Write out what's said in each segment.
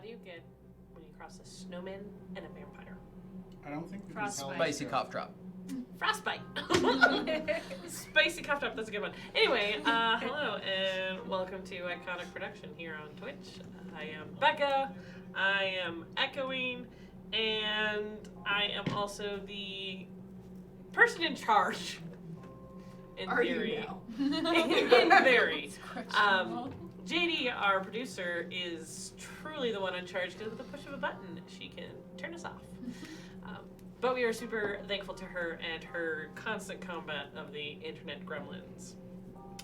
what do you get when you cross a snowman and a vampire? I don't think we Frostbite. Spicy cough drop. Frostbite. Spicy cough drop. That's a good one. Anyway, hello and welcome to Iconic Production here on Twitch. I am Becca. I am echoing, and I am also the person in charge. In Are theory. you now? In theory. It's questionable. JD, our producer, is truly the one in charge because with the push of a button, she can turn us off. But we are super thankful to her and her constant combat of the internet gremlins.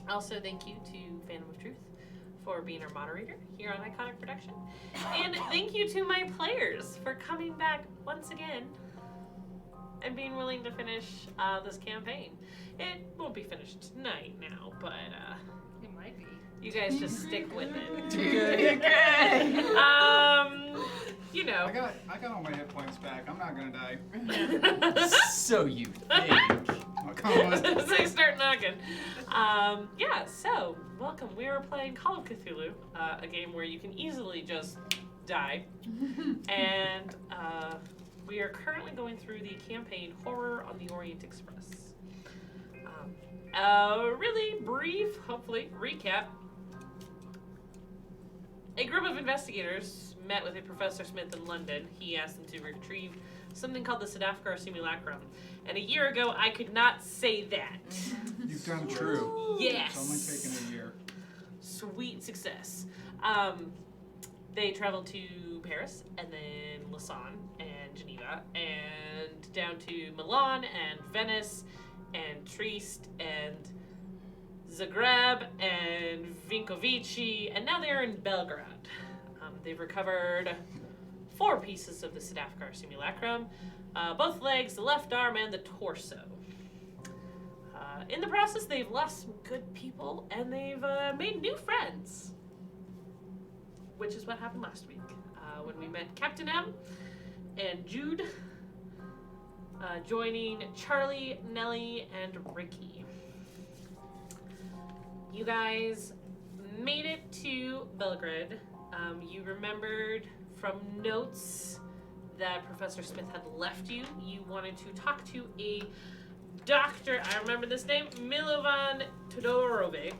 Also, thank you to Phantom of Truth for being our moderator here on Iconic Production. And thank you to my players for coming back once again and being willing to finish this campaign. It won't be finished tonight now, but It might be. you guys just stick with it. Good. You know. I got all my hit points back. I'm not gonna die. So you think. Oh, come on. So you start knocking. Yeah, so welcome. We are playing Call of Cthulhu, a game where you can easily just die. And we are currently going through the campaign Horror on the Orient Express. A really brief, hopefully, recap. A group of investigators met with a Professor Smith in London. He asked them to retrieve something called the simulacrum. And a year ago, I could not say that. You've done true. Yes. It's only taken a year. Sweet success. They traveled to Paris, and then Lausanne, and Geneva, and down to Milan, and Venice, and Trieste, and Zagreb, and Vinkovici, and now they're in Belgrade. They've recovered 4 pieces of the simulacrum, both legs, the left arm, and the torso. In the process, they've lost some good people, and they've made new friends, which is what happened last week when we met Captain M and Jude, joining Charlie, Nellie, and Ricky. You guys made it to Belgrade. You remembered from notes that Professor Smith had left you. You wanted to talk to a doctor. I remember this name, Milovan Todorovic.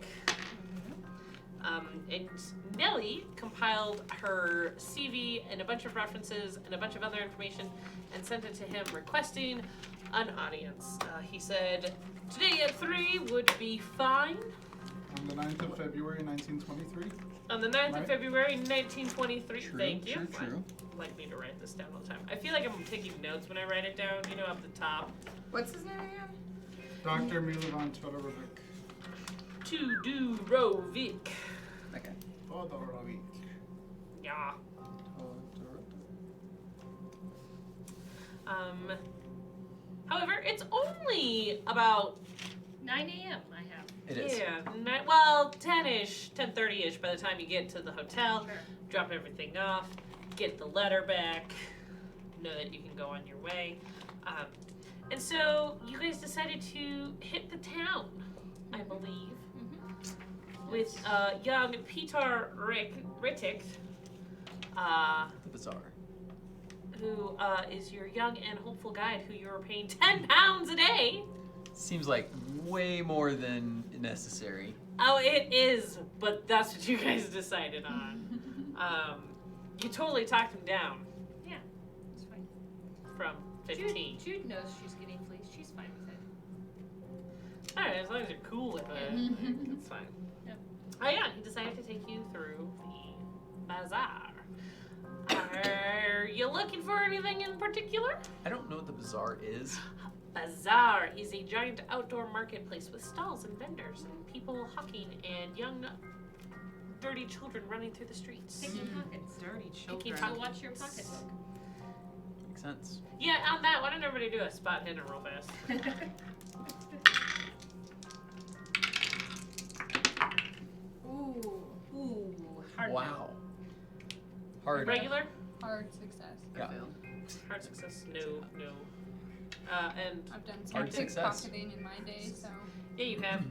And Nellie compiled her CV and a bunch of references and a bunch of other information and sent it to him requesting an audience. He said, today at 3 would be fine. On the 9th of February, 1923. On the 9th Right. of February, 1923. True, Thank you. true. I like me to write this down all the time. I feel like I'm taking notes when I write it down, you know, up the top. What's his name again? Dr. Milovan Todorovic. Todorovic. Okay. Todorovic. Yeah. However, it's only about 9 a.m. I have. It is. yeah, 10-ish, 10:30-ish by the time you get to the hotel, Sure. drop everything off, get the letter back, know that you can go on your way. And so you guys decided to hit the town, I believe, with young Peter Rittick, The Bazaar. who is your young and hopeful guide who you were paying £10 a day. Seems like way more than necessary. Oh, it is, but that's what you guys decided on. You totally talked him down Yeah, it's fine. from 15. Jude knows she's getting fleeced. She's fine with it. Alright, as long as you're cool with it, like, it's fine. Yep. Oh yeah, he decided to take you through the bazaar. Are you looking for anything in particular? I don't know what the Bazaar is. Bazaar is a giant outdoor marketplace with stalls and vendors and people hawking and young, dirty children running through the streets. Picking pockets. Dirty Picking children. So watch your pocketbook. Makes sense. Yeah, on that, why don't everybody do a spot hidden real fast? Ooh, hard Wow. Hard. Regular? Hard success. Yeah. Hard success? No. And I've done Hard some success. pickpocketing in my day, so. yeah, you have.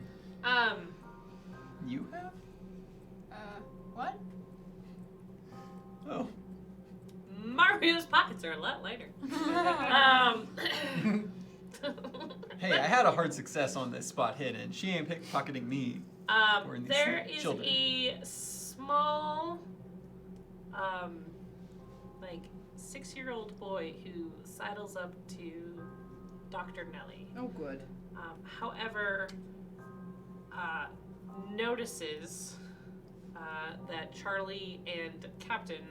You have? What? Oh. Rio's pockets are a lot lighter. Hey, I had a hard success on this spot hidden. She ain't pickpocketing me. Or in these There is children. a small, like 6-year-old boy who sidles up to Dr. Nellie. Oh, good. However, notices that Charlie and Captain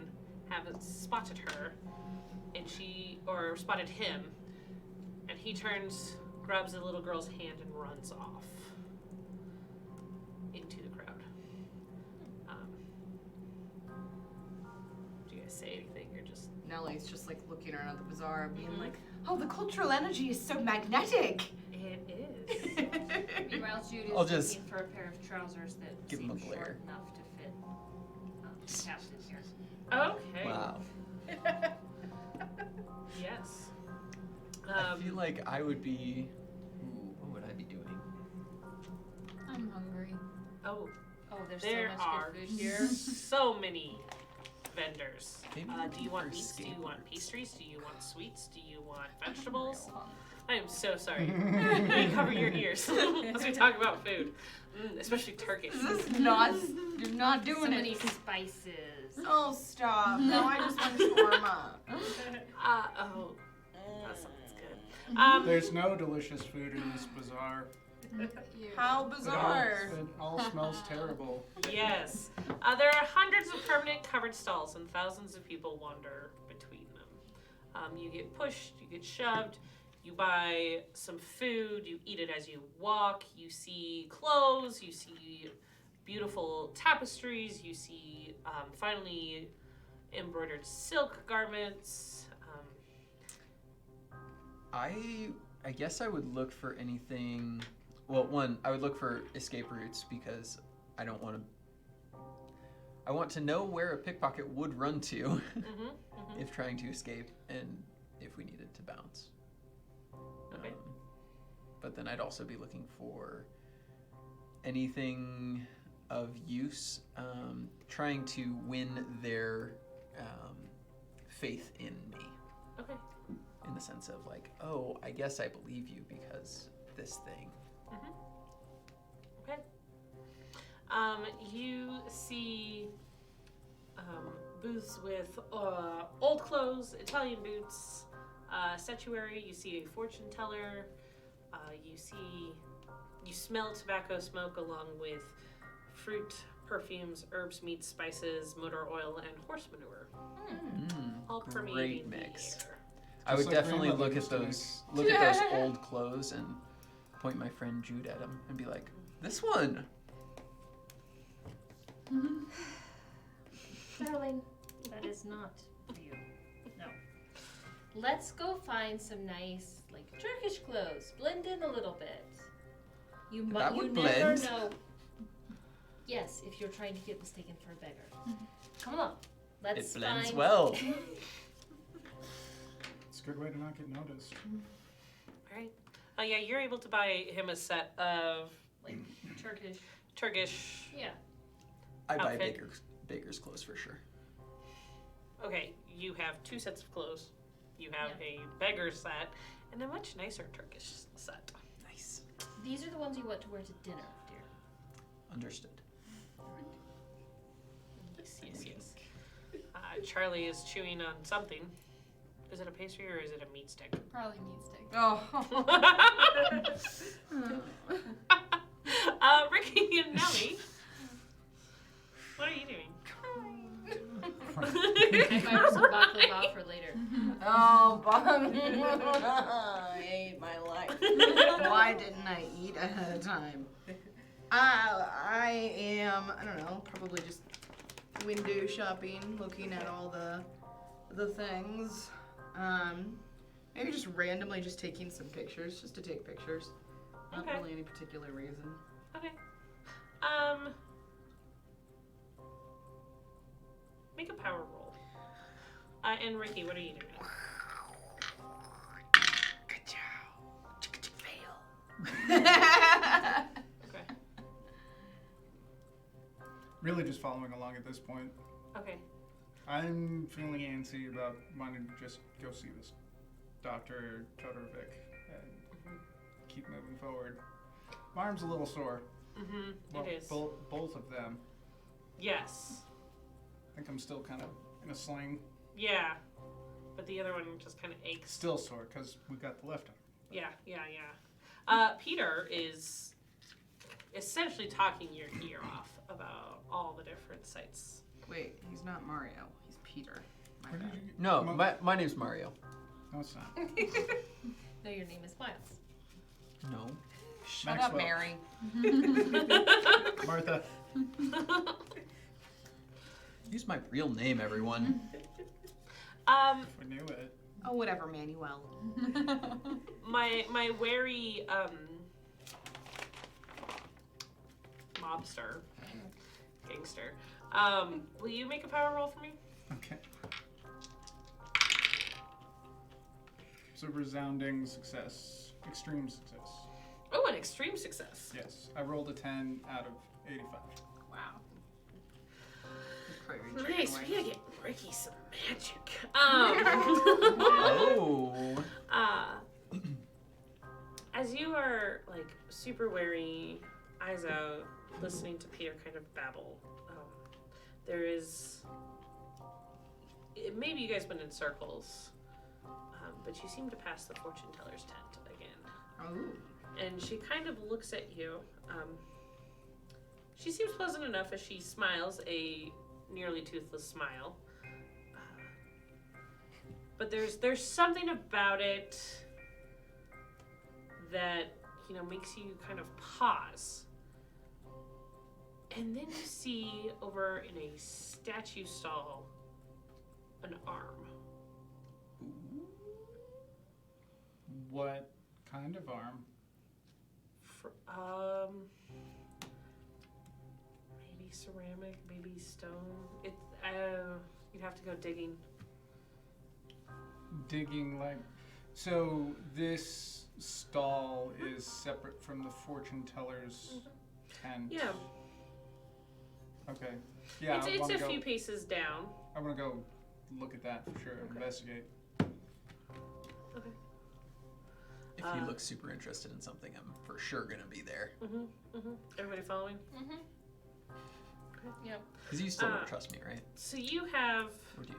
haven't spotted her, and spotted him, and he turns, grabs the little girl's hand, and runs off into the crowd. Do you guys say anything, or just? Nellie's just like looking around the bazaar, being like, "Oh, the cultural energy is so magnetic." It is. Meanwhile, Jude I'll is just looking for a pair of trousers that give him seem a glare. short enough to fit Captain here. Okay. Wow. Yes. I feel like I would be. Ooh, what would I be doing? I'm hungry. Oh, Oh, there's there so much are good food here. so many vendors. Maybe Do you want for meats? Do you want skateboards. pastries? Do you want sweets? Do you want vegetables? I am so sorry. Let me cover your ears as we talk about food, especially Turkish. This is not. You're not So doing many it. spices. Oh, stop! Now I just want shawarma. Oh, that sounds good. There's no delicious food in this bazaar. How It all, bizarre! it all smells terrible. Yes. There are hundreds of permanent covered stalls, and thousands of people wander between them. You get pushed, you get shoved, you buy some food, you eat it as you walk, you see clothes, you see beautiful tapestries, you see finely embroidered silk garments. I guess I would look for anything. Well, one, I would look for escape routes because I don't want to. I want to know where a pickpocket would run to if trying to escape and if we needed to bounce. Okay. But then I'd also be looking for anything of use, trying to win their faith in me. Okay. In the sense of like, oh, I guess I believe you because this thing. Okay. You see booths with old clothes, Italian boots, statuary. You see a fortune teller. You smell tobacco smoke along with fruit, perfumes, herbs, meats, spices, motor oil, and horse manure. All permeating Great mix. the air. I would Just like definitely grandmother look used at to those look at those old clothes and point my friend Jude at him and be like, this one. Darling, that is not for you. No. Let's go find some nice, like, Turkish clothes. Blend in a little bit. You That you would never blend. know. Yes, if you're trying to get mistaken for a beggar. Come along. Let's It blends find... well. It's a good way to not get noticed. Right. Oh yeah, you're able to buy him a set of like Turkish. Turkish. Yeah. I buy Outfit. baker's clothes for sure. Okay, you have 2 sets of clothes. You have a beggar set and a much nicer Turkish set. Nice. These are the ones you want to wear to dinner, dear. Understood. Yes. Charlie is chewing on something. Is it a pastry or is it a meat stick? Probably meat stick. Oh. Ricky and Nellie, what are you doing? I might some baklava for later. Oh, bum. I hate my life. Why didn't I eat ahead of time? I am, I don't know, probably just window shopping, looking at all the things. Maybe just randomly just taking some pictures, just to take pictures. Not Okay. really any particular reason. Okay. Make a power roll. And Ricky, what are you doing? Good job. Fail. Okay. Really just following along at this point. Okay. I'm feeling antsy about wanting to just go see this Dr. Todorovic and keep moving forward. My arm's a little sore. Mm-hmm. Well, It is. both of them. Yes. I think I'm still kind of in a sling. Yeah. But the other one just kind of aches. Still sore because we got the left arm. Yeah. Peter is essentially talking your ear off about all the different sites. Wait, he's not Mario. He's Peter. My Where did bad. you get- No, Mo- my name's Mario. No, it's not. No, your name is Miles. No. Shut up, Maxwell. Mary. Martha. Use my real name, everyone. We knew it. Oh, whatever, Manuel. My wary mobster, gangster. Will you make a power roll for me? Okay. It's a resounding success. Extreme success. Oh, an extreme success. Yes. I rolled a 10 out of 85. Wow. Nice. We gotta get Ricky some magic. Oh. As you are like super wary, eyes out, listening to Peter kind of babble, there is. Maybe you guys went in circles, but you seem to pass the fortune teller's tent again. Oh. And she kind of looks at you. She seems pleasant enough as she smiles a nearly toothless smile. But there's something about it that, makes you kind of pause. And then you see over in a statue stall an arm. What kind of arm? Maybe ceramic, maybe stone. You'd have to go digging. Digging like. So this stall is separate from the fortune teller's tent. Yeah, Okay. Yeah. it's I wanna a go, few paces down. I want to go look at that for sure. Okay. Investigate. Okay. If you look super interested in something, I'm for sure gonna be there. Everybody following? Yep. Because you still don't trust me, right? So you have. Or do you?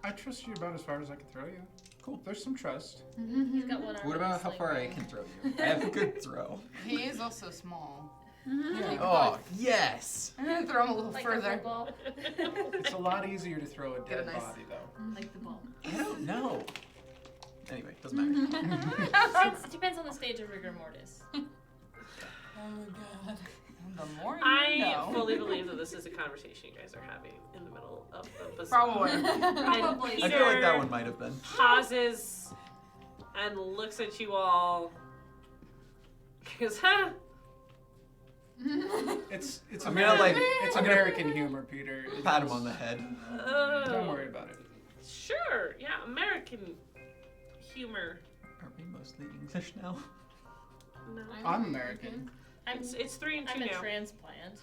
I trust you about as far as I can throw you. Cool. There's some trust. He's got one arm. What in about his how sling far I ring. can throw you? I have a good throw. He is also small. Oh, yes! Throw him a little Like further. a football, It's a lot easier to throw a Get a dead nice- body though. like the ball. I don't know. Anyway, doesn't matter. It depends on the stage of rigor mortis. Oh god. The more you I know. fully believe that this is a conversation you guys are having in the middle of the bazaar. Probably. Probably. I feel like that one might have been. Pauses and looks at you all. He goes, huh? It's I'm gonna, like- it's I'm gonna- American humor, Peter. Pat him on the head. Don't worry about it. Sure, yeah, American humor. Aren't we mostly English now? No. I'm American. It's 3 and 2 I'm a now. transplant.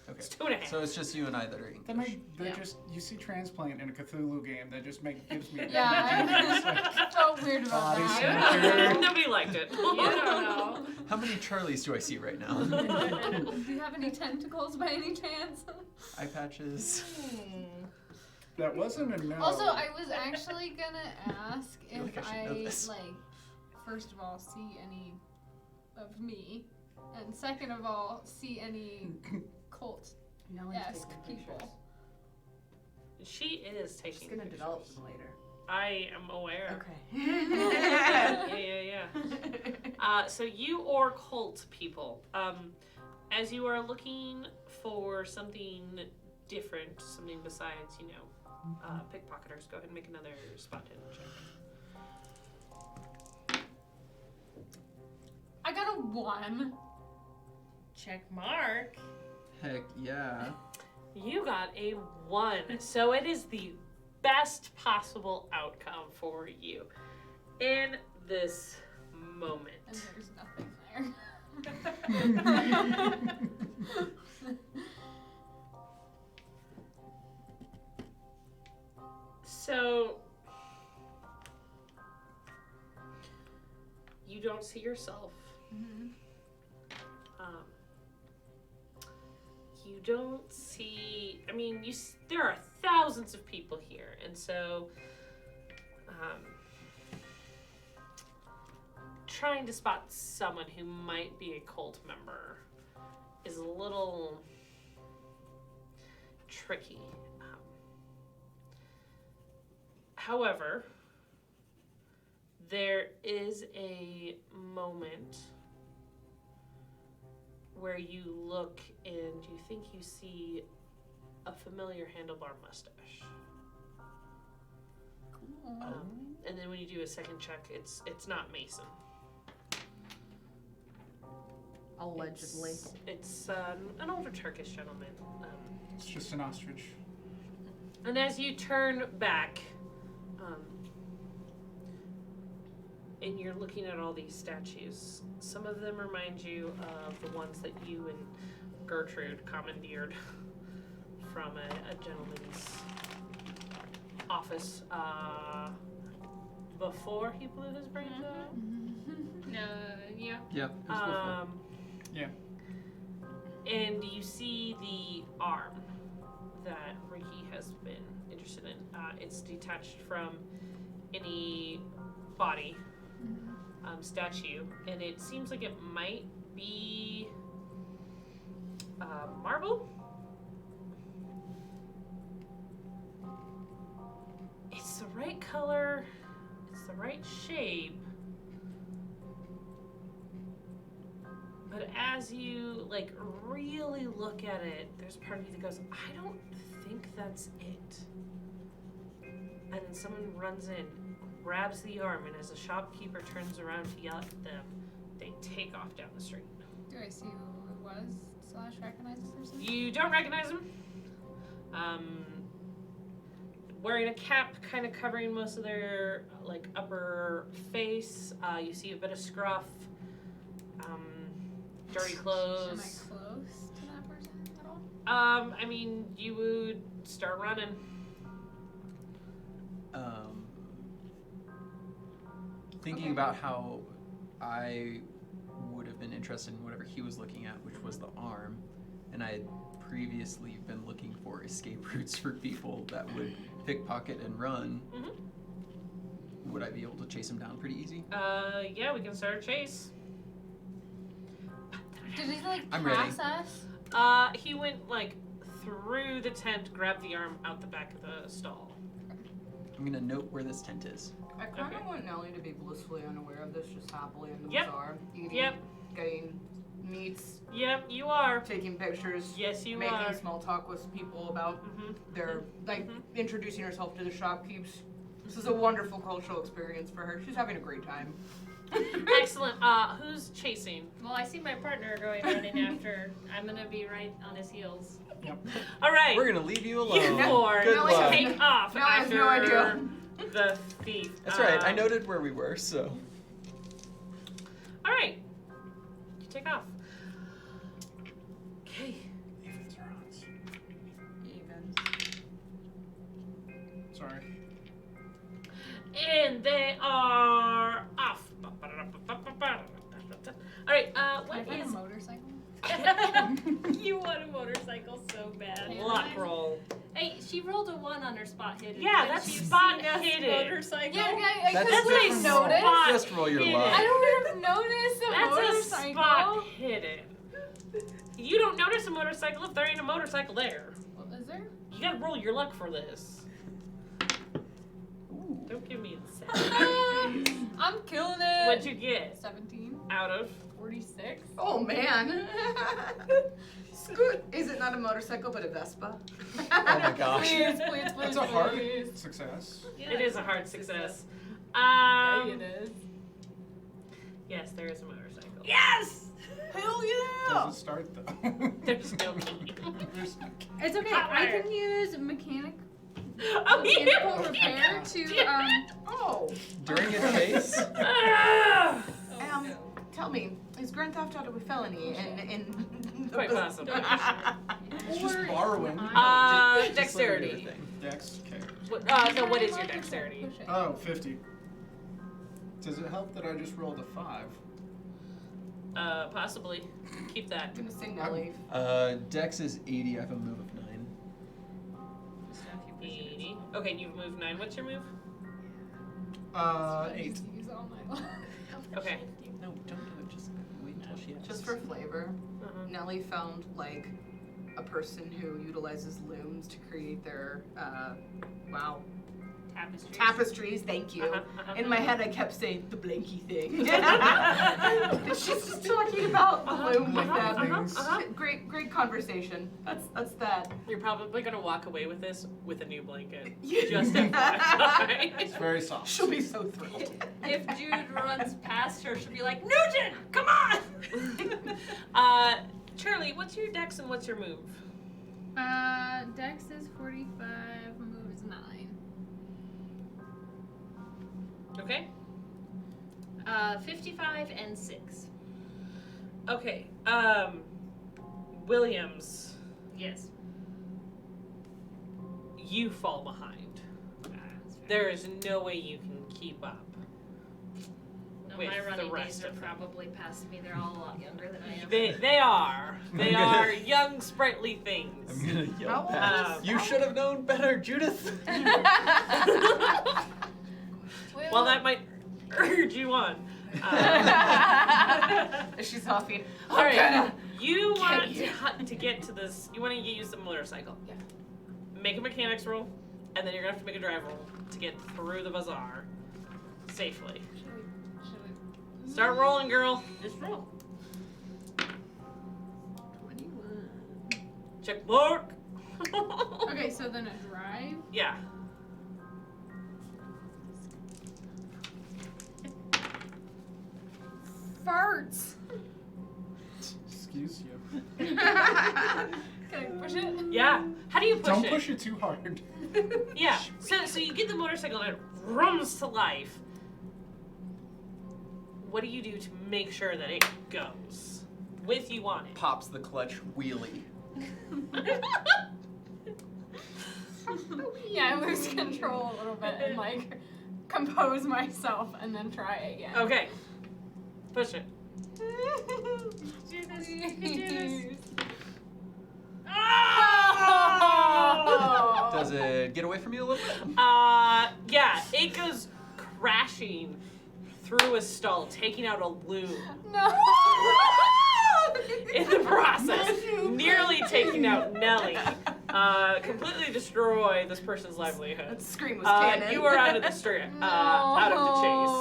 Okay. It's 2.5. So it's just you and I that are English. They Yeah. just you see transplant in a Cthulhu game that just gives me Yeah, I felt weird about Body that. snatcher. Nobody liked it. You don't know. How many Charlies do I see right now? Do you have any tentacles by any chance? Eye patches. That wasn't a no. Also, I was actually gonna ask feel if like I should know this. first of all, see any of me, and second of all, see any cult-esque people. She is taking She's gonna pictures. develop them later. I am aware. Okay. Yeah. So you or cult people, as you are looking for something different, something besides, pickpocketers, go ahead and make another spot hidden check. I got a 1. Check mark. Heck yeah. You got a 1, so it is the best possible outcome for you in this moment. And there's nothing there. So you don't see yourself. You don't see. I mean, there are thousands of people here, and so trying to spot someone who might be a cult member is a little tricky. However, there is a moment where you look and you think you see a familiar handlebar mustache. And then when you do a second check, it's not Mason. Allegedly. It's an older Turkish gentleman. It's just an ostrich. And as you turn back, and you're looking at all these statues, some of them remind you of the ones that you and Gertrude commandeered from a gentleman's office before he blew his brains out. Yeah. Yep. It was before. Yeah. And you see the arm that Ricky has been interested in. It's detached from any body statue, and it seems like it might be marble. It's the right color, it's the right shape, but as you really look at it, there's part of you that goes, I don't think that's it. And then someone runs in, grabs the arm, and as the shopkeeper turns around to yell at them, they take off down the street. Do I see who it was / recognize this person? You don't recognize him. Wearing a cap, kind of covering most of their upper face. You see a bit of scruff. Dirty clothes. Am I close to that person at all? I mean, you would start running. Thinking about how I would have been interested in whatever he was looking at, which was the arm, and I had previously been looking for escape routes for people that would pickpocket and run. Mm-hmm. Would I be able to chase him down pretty easy? Yeah, we can start a chase. Did he I'm pass ready. us? He went through the tent, grabbed the arm out the back of the stall. I'm gonna note where this tent is. I kind of Okay. want Nellie to be blissfully unaware of this, just happily in the Yep. bazaar, eating, Yep. getting meats, Yep, you are. taking pictures, Yes, you making are. small talk with people about Mm-hmm. their, introducing herself to the shopkeepers. This is a wonderful cultural experience for her. She's having a great time. Excellent. Who's chasing? Well, I see my partner running after. I'm gonna be right on his heels. All right. We're gonna leave you You alone. four Good Nelly luck. take off Nelly has after no idea. the thief. That's right. I noted where we were, so. All right. You take off. Okay. Evens or odds? Even. Sorry. And they are off. All right. Can I What find is? a motorcycle? You want a motorcycle so bad. Luck roll. Hey, she rolled a 1 on her spot hidden. Yeah, Can that's she spot see us hidden. Motorcycle. Yeah, I That's couldn't a have spot. noticed. Just roll your Hidden. luck. I don't have noticed a That's a motorcycle. spot hidden. You don't notice a motorcycle if there ain't a motorcycle there. Well, is there? You gotta roll your luck for this. Ooh. Don't give me the 7. I'm killing it. What'd you get? 17, Out of? 46. Oh man. Scoot. Is it not a motorcycle but a Vespa? Oh my gosh. Please, please, please, That's a hard please. success. It is a hard success. Hey, it is. Yes, there is a motorcycle. Yes! Hell yeah! Does it start though? There's no key. There's It's okay. Hot I wire. can use mechanical Oh, mechanical repair to Oh. During a chase? Ah! Tell me, is Grand Theft Auto a felony in Quite possible. It's just borrowing. Just let me do the Dexterity. thing. Dex. Okay. what is your dexterity? Push it. Oh, 50. Does it help that I just rolled a 5? Possibly. Keep that. I'm gonna say Nelly. Dex is 80. I have a move of 9. 80. Okay, and you've moved 9. What's your move? 8. Just use all my life. Okay. No, don't do it. Just wait until she asks. Just for flavor, Uh-huh. Nelly found like a person who utilizes looms to create their tapestries. Thank you. In my head, I kept saying the blanky thing. She's just talking about the loom with them. Great conversation. That's that. You're probably gonna walk away with this with a new blanket. Yeah. Just FYI. It's very soft. She'll be so thrilled. If Jude runs past her, she'll be like, Nugent, come on! Charlie, what's your dex and what's your move? Dex is 45, move is 9. Okay. 55 and 6. Okay. Williams, Yes. you fall behind. There is no way you can keep up. No, with my the running rest days are of them. probably past me. They're all a lot younger than I am. They are. They are young, sprightly things. I'm gonna yell How back. old is- You should have known better, Judith. Well, that might urge you on. She's huffing. All right. gonna You want you. to get to this. You want to use the motorcycle. Yeah. Make a mechanics roll, and then you're gonna have to make a drive roll to get through the bazaar safely. Should we Start rolling, girl. Just roll. 21. Check mark. Okay, so then a drive. Yeah. Farts. Excuse you. Can I push it? Yeah. How do you push Don't it? push it too hard. Yeah. So you get the motorcycle and it rums to life. What do you do to make sure that it goes with you on it? Pops the clutch wheelie. Yeah, I lose control a little bit and like compose myself and then try again. Okay. Push it. Do this. You can do this. Oh! Does it get away from you a little bit? Yeah, it goes crashing through a stall, taking out a loom. No. In the process, nearly taking out Nellie. Completely destroy this person's livelihood. That scream was canon. You are out of the out of the chase.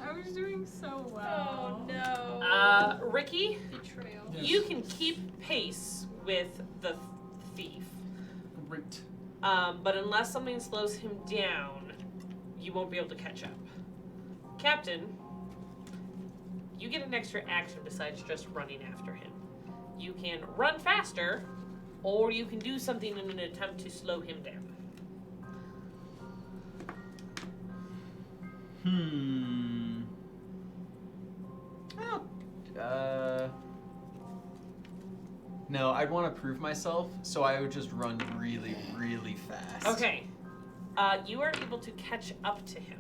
I was doing so well. Oh no. Ricky, Betrayal. Yes. you can keep pace with the thief. Great. But unless something slows him down, you won't be able to catch up. Captain, you get an extra action besides just running after him. You can run faster, or you can do something in an attempt to slow him down. No, I'd want to prove myself, so I would just run really, really fast. Okay. You are able to catch up to him.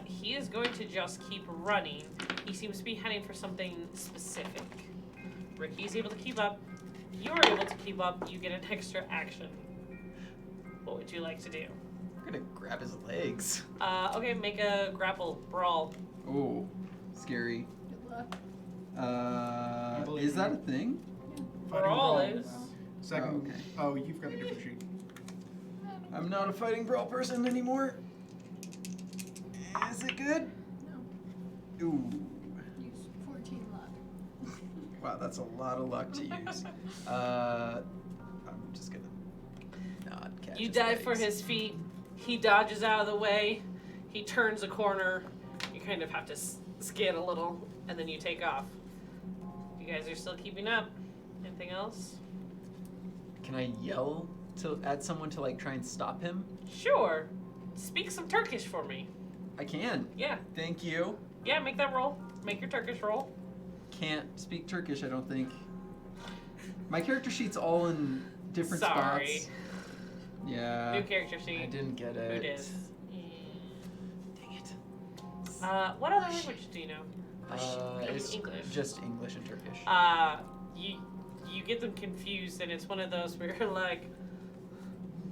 He is going to just keep running. He seems to be heading for something specific. Ricky's able to keep up. You're able to keep up. You get an extra action. What would you like to do? I'm gonna grab his legs. Okay, make a grapple brawl. Ooh, scary. Good luck. believe Is that you. a thing? Brawl Fighting is. Second. Oh, okay. Oh, you've got a different sheet. I'm not a fighting brawl person anymore. Is it good? No. Ooh. Use 14 luck. Wow, that's a lot of luck to use. I'm just gonna not catch You his dive for legs. his feet. He dodges out of the way. He turns a corner. You kind of have to scan a little, and then you take off. You guys are still keeping up. Anything else? Can I yell at someone to like try and stop him? Sure. Speak some Turkish for me. I can. Yeah. Thank you. Yeah, make that roll. Make your Turkish roll. Can't speak Turkish, I don't think. My character sheet's all in different Sorry. spots. Yeah. New character I sheet. didn't get Who it. did? Dang it. What other language do you know? It's English. just English and Turkish. You get them confused, and it's one of those where you're like,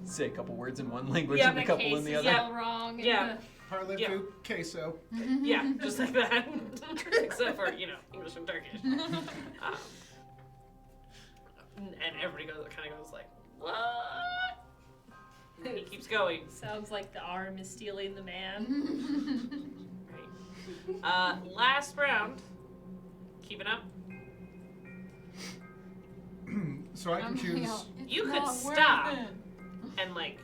Say a couple words in one language Yeah, and a The couple case in the is other. all wrong. Yeah. Parlez-vous queso? yeah, just like that, except for English and Turkish. And everybody kind of goes like, what? And he keeps going. Sounds like the arm is stealing the man. Right. Last round. Keeping up. So I can choose. You could stop and like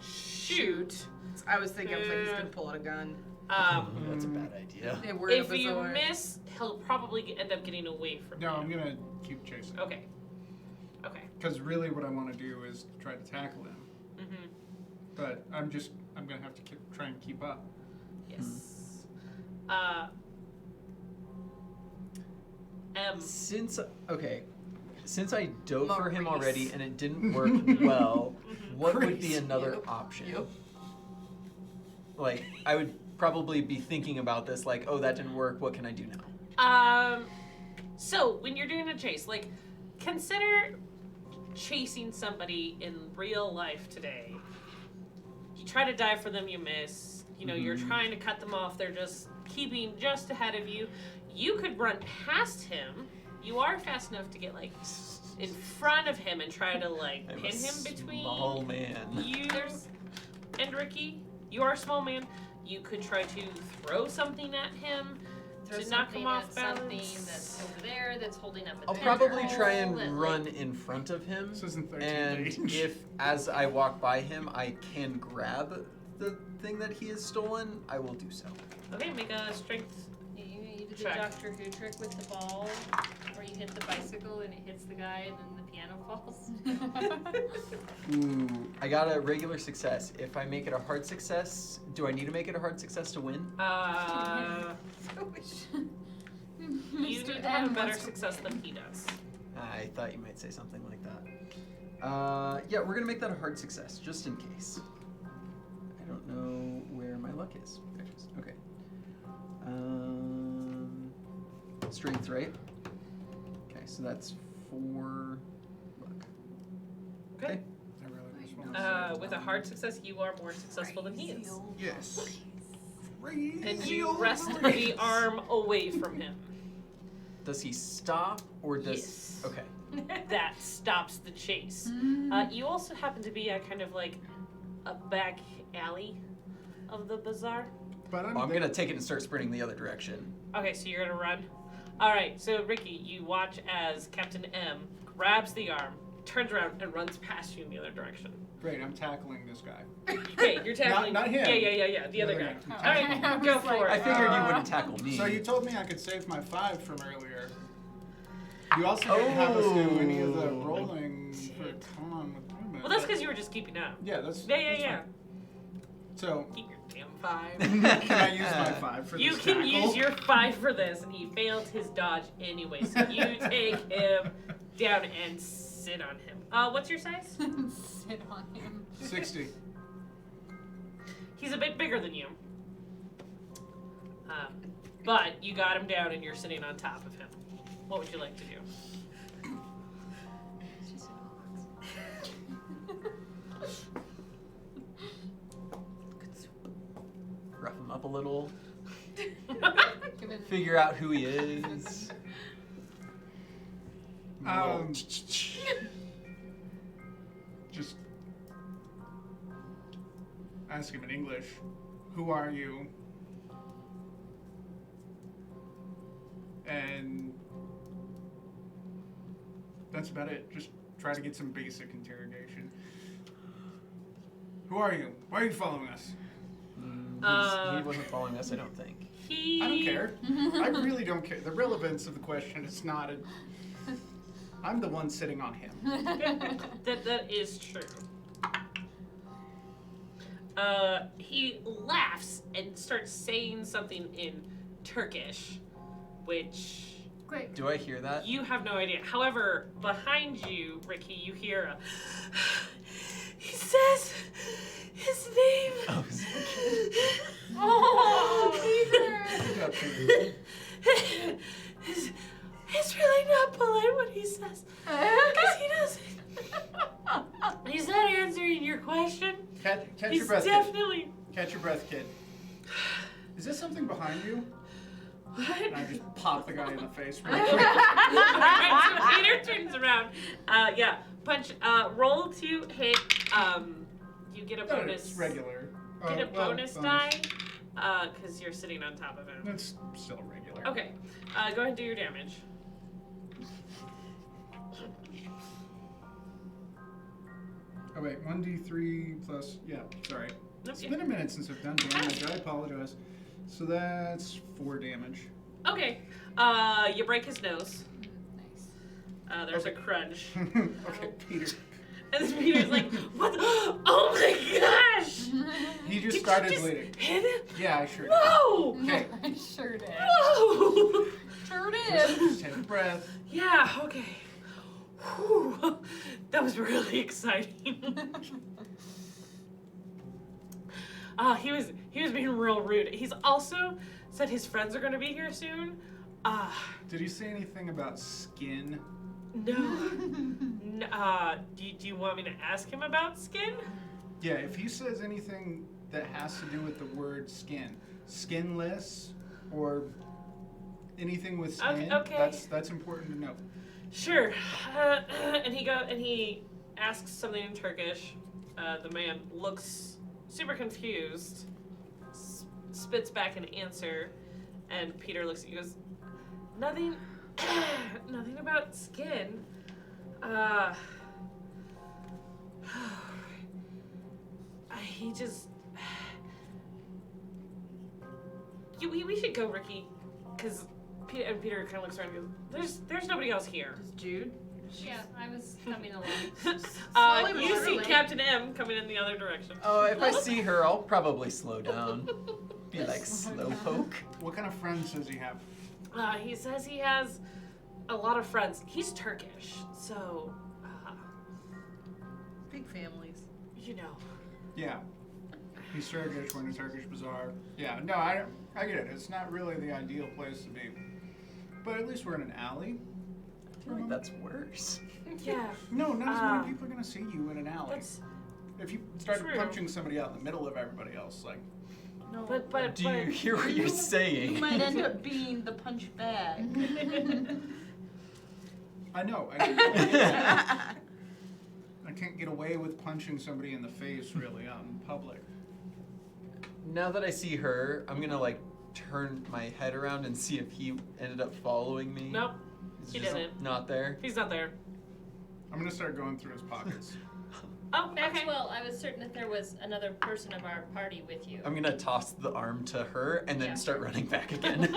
shoot. I was thinking, I was like, he's gonna pull out a gun. That's a bad idea. Yeah, we're in a If you bazaar. miss, he'll probably end up getting away from No, you. I'm gonna keep chasing. Okay. Okay. Because really, what I want to do is try to tackle him. Mm-hmm. But I'm gonna have to try and keep up. Yes. Since I dove for him Maurice. already and it didn't work well, what would be Maurice, another you. option? You. Like, I would probably be thinking about this, like, oh, that didn't work. What can I do now? So when you're doing a chase, like, consider chasing somebody in real life today. You try to dive for them, you miss. You're trying to cut them off. They're just keeping just ahead of you. You could run past him. You are fast enough to get like in front of him and try to like I'm pin a him between small man. you and Ricky. You are a small man. You could try to throw something at him Throw to knock him something off at something balance. that's over there that's holding up a I'll tentacle probably try that, and run in front of him. This isn't 13 And range. if, as I walk by him, I can grab the thing that he has stolen, I will do so. Okay, make a strength. You did the Check. Doctor Who trick with the ball, where you hit the bicycle and it hits the guy and then the piano falls. Ooh, I got a regular success. If I make it a hard success, do I need to make it a hard success to win? You need to have a better success than he does. I thought you might say something like that. Yeah, we're gonna make that a hard success, just in case. I don't know where my luck is. There it is. Okay. Strength, right? Okay, so that's 4 luck. Okay. I really just want With a hard success, you are more successful than he is. Yes. And you wrest the arm away from him. Does he stop, or does... Yes. Okay. That stops the chase. You also happen to be at kind of like a back alley of the bazaar. But Well, I'm gonna take it and start sprinting the other direction. Okay, so you're gonna run. All right, so Ricky, you watch as Captain M grabs the arm, turns around, and runs past you in the other direction. Great, I'm tackling this guy. Okay, you're tackling. Not him. Yeah. The other guy. All right, go for I it. figured you wouldn't tackle me. So you told me I could save my 5 from earlier. You also didn't have us do any of the rolling for con with movement. Well, that's because you were just keeping up. Yeah, that's Yeah. fine. So Keep your damn 5. can I use my 5 for You this can tackle? use your 5 for this, and he failed his dodge anyway. So you take him down and sit on him. What's your size? Sit on him. 60. He's a bit bigger than you. But you got him down, and you're sitting on top of him. What would you like to do? Rough him up a little. Give it Figure out who he is. Just ask him in English. Who are you? And that's about it. Just try to get some basic interrogation. Who are you? Why are you following us? He wasn't following us, I don't think. He. I don't care. I really don't care. The relevance of the question is not a... I'm the one sitting on him. That is true. He laughs and starts saying something in Turkish, which Great. Do I hear that? you have no idea. However, behind you, Ricky, you hear a He says his name. Oh, Oh, Peter! Good job, Peter. It's really not polite what he says. Because he doesn't. He's not answering your question. Catch He's your breath, definitely. kid. Catch your breath, kid. Is this something behind you? What? And I just pop the guy in the face really quick. Alright, so Peter turns around. Yeah. Punch. Roll to hit. You get a No, bonus. it's regular. Get a well, bonus die. Because you're sitting on top of him. That's still regular. Okay. Go ahead and do your damage. Oh wait, 1d3 plus, yeah, sorry. It's Okay. been a minute since I've done damage, I apologize. So that's 4 damage. Okay. You break his nose. Nice. There's a crunch. Okay, Peter. And then Peter's like, what? Oh my gosh! He just Did started you just bleeding. hit him? Yeah, I sure did. Whoa! Okay. I sure did. Whoa! Sure Just did. take a breath. Yeah, okay. Whew. That was really exciting. He was being real rude. He's also said his friends are gonna be here soon. Did he say anything about skin? No. Do you want me to ask him about skin? Yeah, if he says anything that has to do with the word skin, skinless, or anything with skin, Okay. that's important to know. Sure. And he asks something in Turkish. The man looks super confused, spits back an answer, and Peter looks at you and goes, nothing about skin. He just... We should go, Ricky, because Peter kind of looks around and goes, there's nobody else here. Is Jude? Yeah, I was coming along. Slowly You but see surely. Captain M coming in the other direction. Oh, if I see her, I'll probably slow down. Be like slowpoke. What kind of friends does he have? He says he has a lot of friends. He's Turkish, so, Big families. you know. Yeah. He's Turkish, went to Turkish Bazaar. Yeah, no, I get it. It's not really the ideal place to be. But at least we're in an alley. I feel like that's worse. Yeah, No, not as many people are going to see you in an alley. that's... If you started true. punching somebody out in the middle of everybody else, like, No. But Do you hear what you're You saying? might end up being the punch bag. I know. I can't get away with punching somebody in the face really out in public. Now that I see her, I'm gonna like turn my head around and see if he ended up following me. Nope, He's he just didn't. Not there. He's not there. I'm gonna start going through his pockets. Oh, okay. Maxwell, I was certain that there was another person of our party with you. I'm gonna toss the arm to her and then Yeah. start running back again.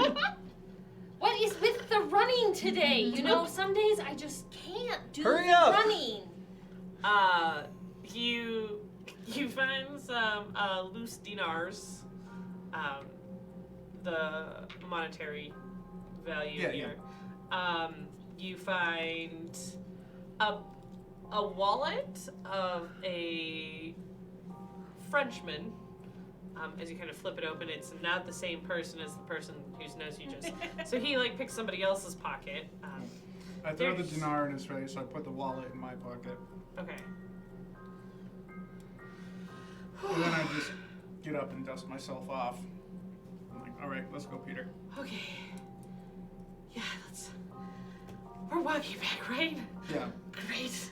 What is with the running today? You know, some days I just can't do Hurry the up. running. You find some loose dinars, the monetary value Yeah, here. You find a wallet of a Frenchman. As you kind of flip it open, it's not the same person as the person whose nose you just. So he like picks somebody else's pocket. I throw the There's- dinar in his face. I put the wallet in my pocket, Okay. and then I just get up and dust myself off. I'm like, all right, let's go, Peter. Okay. Yeah, we're walking back, right? Yeah. Great.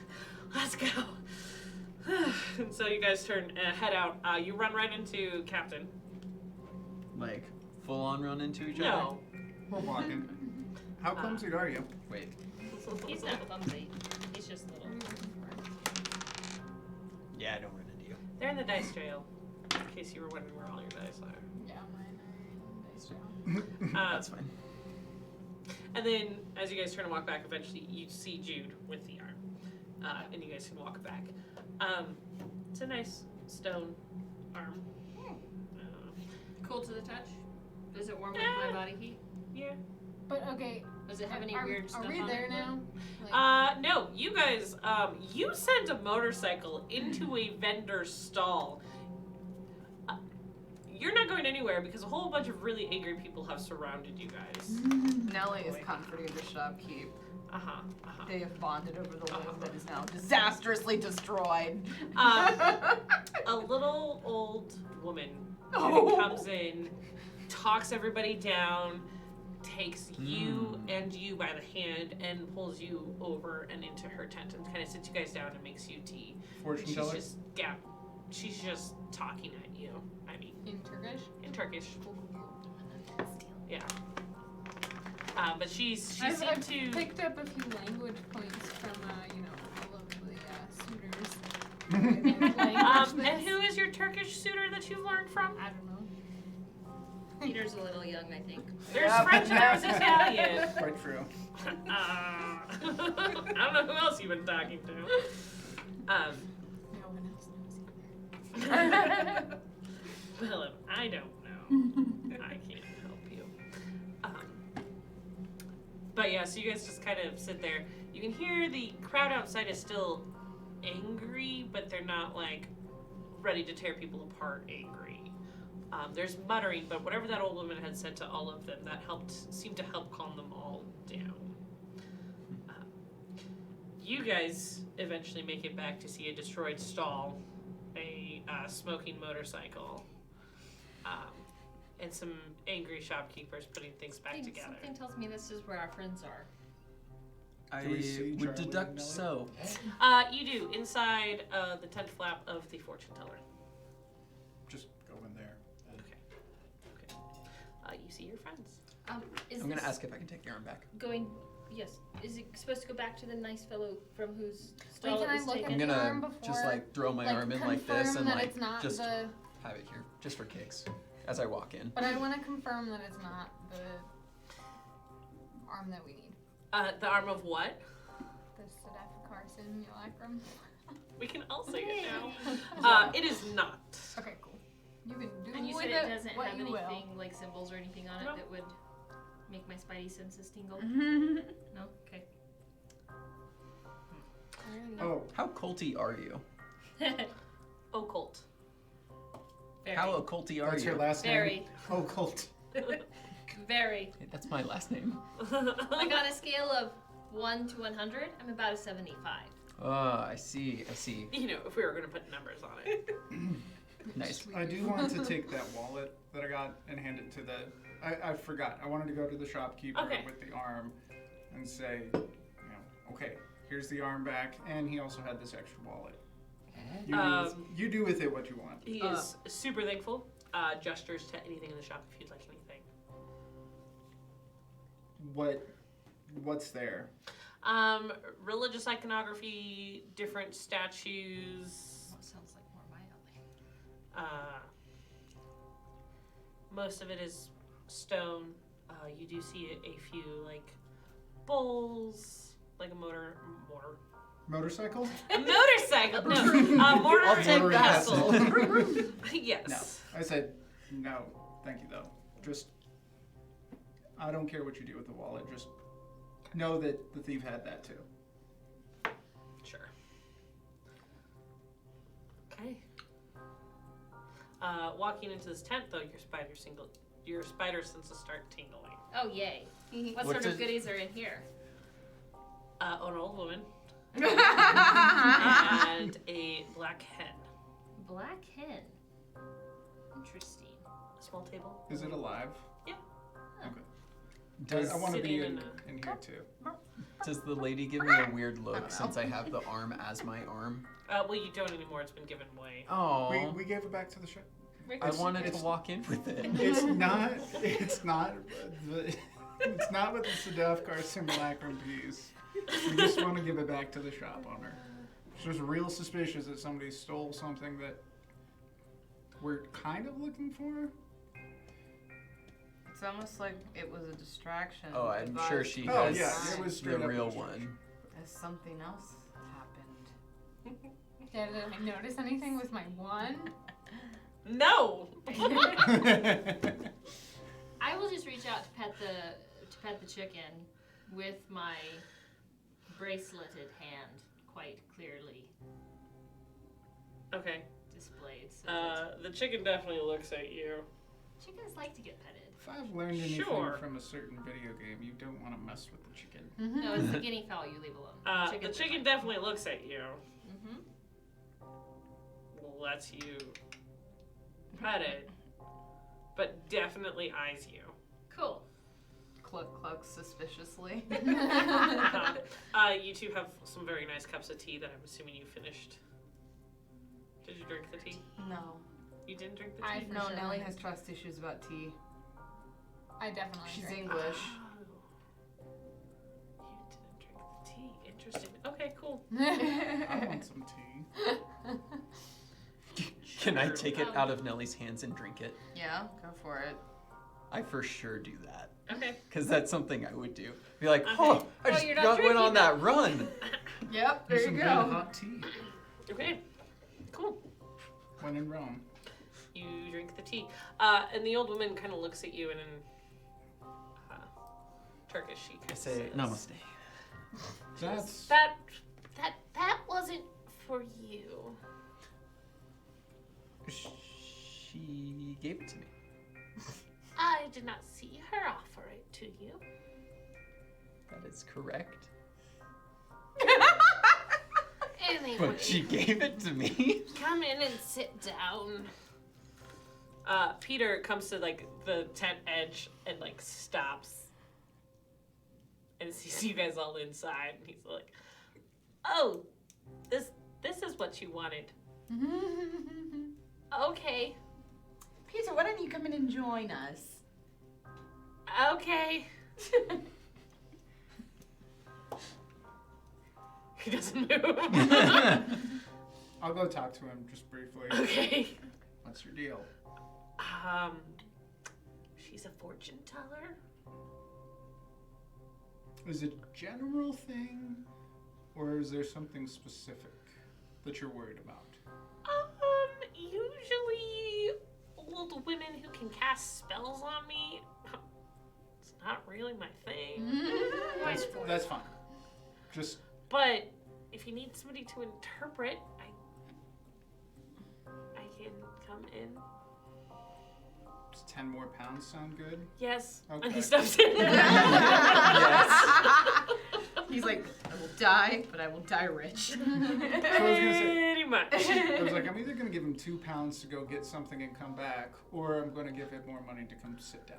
Let's go. And so you guys head out. You run right into Captain. Like full on run into each other. No. We're walking. How clumsy are you? Wait. He's not clumsy. He's just little. Yeah, I don't run into you. They're in the dice trail. In case you were wondering where all your dice are. Yeah, mine are in dice jail. That's fine. And then, as you guys turn and walk back, eventually you see Jude with the arm, and you guys can walk back. It's a nice stone arm. Cool to the touch. Does it warm up my body heat? Yeah. But okay, Does it have any Are weird stuff we on there it? now? Like, No, you guys, you sent a motorcycle into a vendor's stall. You're not going anywhere because a whole bunch of really angry people have surrounded you guys. Nellie is comforting the shopkeep. They have bonded over the limb that is now disastrously destroyed. A little old woman comes in, talks everybody down, takes you and you by the hand and pulls you over and into her tent and kind of sits you guys down and makes you tea. Fortune teller? She's just talking at you. I mean, in Turkish? in Turkish. Yeah. But she I've seemed to. picked up a few language points from, all of the suitors. And who is your Turkish suitor that you've learned from? I don't know. Peter's a little young, I think. There's French and there's Italian. Quite true. I don't know who else you've been talking to. No one else knows either. Philip, I don't know. I can't help you. But yeah, so you guys just kind of sit there. You can hear the crowd outside is still angry, but they're not like ready to tear people apart angry. There's muttering, but whatever that old woman had said to all of them, that seemed to help calm them all down. You guys eventually make it back to see a destroyed stall, a smoking motorcycle, and some angry shopkeepers putting things back together. Something tells me this is where our friends are. I Do we see would Charlie deduct and Nellie? so. You do, inside the tent flap of the fortune teller. Just go in there. You see your friends. Is I'm gonna this ask if I can take the arm back. going? Yes. Is it supposed to go back to the nice fellow from whose Wait, stall can it I was look taken? I'm at the gonna arm just before, like throw my arm in like this confirm and that like it's not just the. have it here, just for kicks, as I walk in. But I want to confirm that it's not the arm that we need. The arm of what? The Sedefkar simulacrum. We can all say it now. It is not. Okay, cool. You can do And you with said it it doesn't what have you anything like symbols or anything on No. it that would make my spidey senses tingle. Mm-hmm. No. Okay. will. Oh, How culty are you? Occult. Very. How occulty are what's you? your last Very. name? Oh, Colt. Very. Hey, that's my last name. Like on a scale of 1 to 100, I'm about a 75. Oh, I see. You know, if we were going to put numbers on it. Nice. I do want to take that wallet that I got and hand it to the. I forgot. I wanted to go to the shopkeeper Okay. with the arm and say, okay, here's the arm back, and he also had this extra wallet. You do with it what you want. He is super thankful. Gestures to anything in the shop if you'd like anything. What's there? Religious iconography, different statues. That sounds like more my alley. Most of it is stone. You do see a few like bowls, like a Motorcycle? a motorcycle. No, mortar I'll and take that. pestle. Yes. No. I said, no, thank you though. Just, I don't care what you do with the wallet. Just know that the thief had that too. Sure. Okay. Walking into this tent, though, your spider senses start tingling. Oh, yay. What What sort does- of goodies are in here? An old woman and a black hen. Black hen. Interesting. A small table. Is it alive? Yeah. Okay. Does I want to be Sitting in in here too. does the lady give me a weird look since I have the arm as my arm? Well, you don't anymore. It's been given away. Oh, We gave it back to the shop. I wanted to it's- walk in with it. It's not with the Sedefkar simulacrum piece. We just want to give it back to the shop owner. It's just real suspicious that somebody stole something that we're kind of looking for. It's almost like it was a distraction. Oh, I'm sure she Oh, has yeah, it was straight the up real distraction. one. As something else happened. Did I notice anything with my one? No. I will just reach out to pet the chicken with my braceleted hand quite clearly Okay. displayed. So that The chicken definitely looks at you. chickens like to get petted. If I've learned anything Sure. from a certain video game, you don't want to mess with the chicken. No, it's the guinea fowl you leave alone. The Chickens are chicken fine. definitely looks at you. Mhm. Lets you pet it, but definitely eyes you. Cool. Cluck cluck suspiciously. You two have some very nice cups of tea that I'm assuming you finished. Did you drink the tea? No. You didn't drink the tea? I for No, sure Nellie haven't. has trust issues about tea. I definitely She's drink. English. Oh. You didn't drink the tea. Interesting. Okay, cool. I want some tea. Can I take it out of Nellie's hands and drink it? Yeah, go for it. I for sure do that. Okay. Because that's something I would do. Be like, Okay. oh, I Well, just you're not went on drinking that run. Yep, there There's you some go. good hot tea. Okay. Cool. When in Rome. You drink the tea. And the old woman kind of looks at you and in Turkish she kind I of say, says, namaste. That's That wasn't for you. She gave it to me. I did not see her offer it to you. That is correct. Anyway, But she gave it to me. come in and sit down. Peter comes to like the tent edge and like stops and sees you guys all inside, and he's like, "Oh, this is what you wanted." Okay, Peter, why don't you come in and join us? okay. He doesn't move. I'll go talk to him just briefly. Okay. What's your deal? She's a fortune teller. Is it a general thing, or is there something specific that you're worried about? Usually old women who can cast spells on me. It's not really my thing. That's fine. Just But if you need somebody to interpret, I can come in. does 10 more pounds sound good? Yes. Okay. And he steps in. He's like, I will die, but I will die rich. So I was gonna say, Pretty much. I was like, I'm either gonna give him 2 pounds to go get something and come back, or I'm gonna give him more money to come sit down.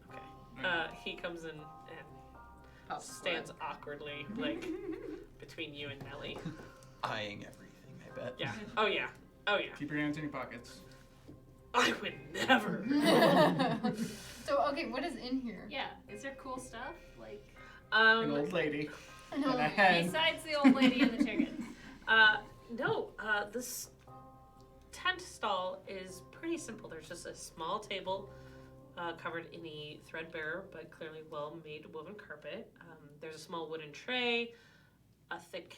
Okay. He comes in and Pops the stands awkwardly, like, between you and Nellie. Eyeing everything, I bet. Yeah. Oh, yeah. Oh, yeah. Keep your hands in your pockets. I would never. So okay, what is in here? Yeah. Is there cool stuff? Like, An old lady and a hen. besides the old lady and the chicken? No, this tent stall is pretty simple. There's just a small table covered in a threadbare but clearly well-made woven carpet. There's a small wooden tray, a thick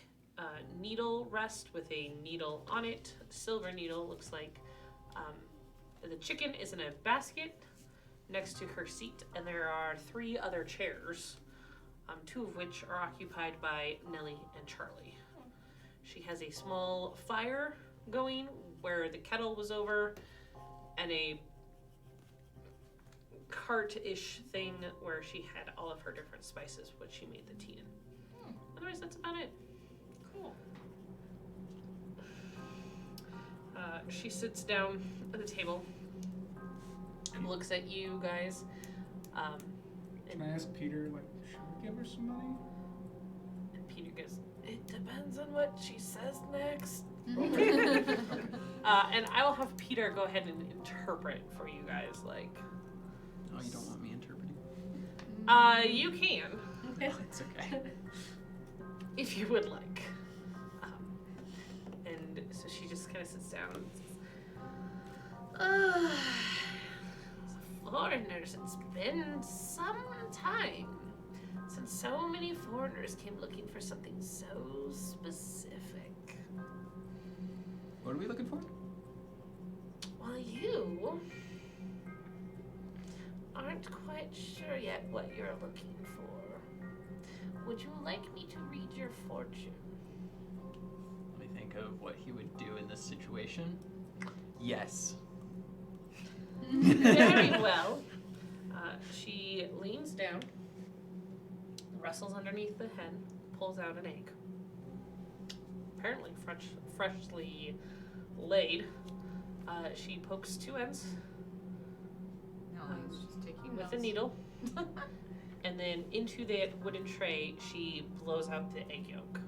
needle rest with a needle on it, a silver needle, looks like. The chicken is in a basket next to her seat, and there are 3 other chairs, 2 of which are occupied by Nellie and Charlie. She has a small fire going where the kettle was over, and a cart-ish thing where she had all of her different spices, which she made the tea in. Otherwise, that's about it. Cool. She sits down at the table and looks at you guys. Can I ask Peter, like, should we give her some money? And Peter goes, "It depends on what she says next." Okay. And I will have Peter go ahead and interpret for you guys. Like, Oh, you don't want me interpreting? you can, Oh, it's okay. if you would like. And so she just kind of sits down and says, as a foreigners, it's been some time since so many foreigners came looking for something so specific. What are we looking for? Well, you aren't quite sure yet what you're looking for. Would you like me to read your fortune? Let me think of what he would do in this situation. Yes. Very well. She leans down, rustles underneath the hen, pulls out an egg. Apparently freshly laid. She pokes two ends No, he's just taking with a notes. needle. And then into that wooden tray, she blows out the egg yolk.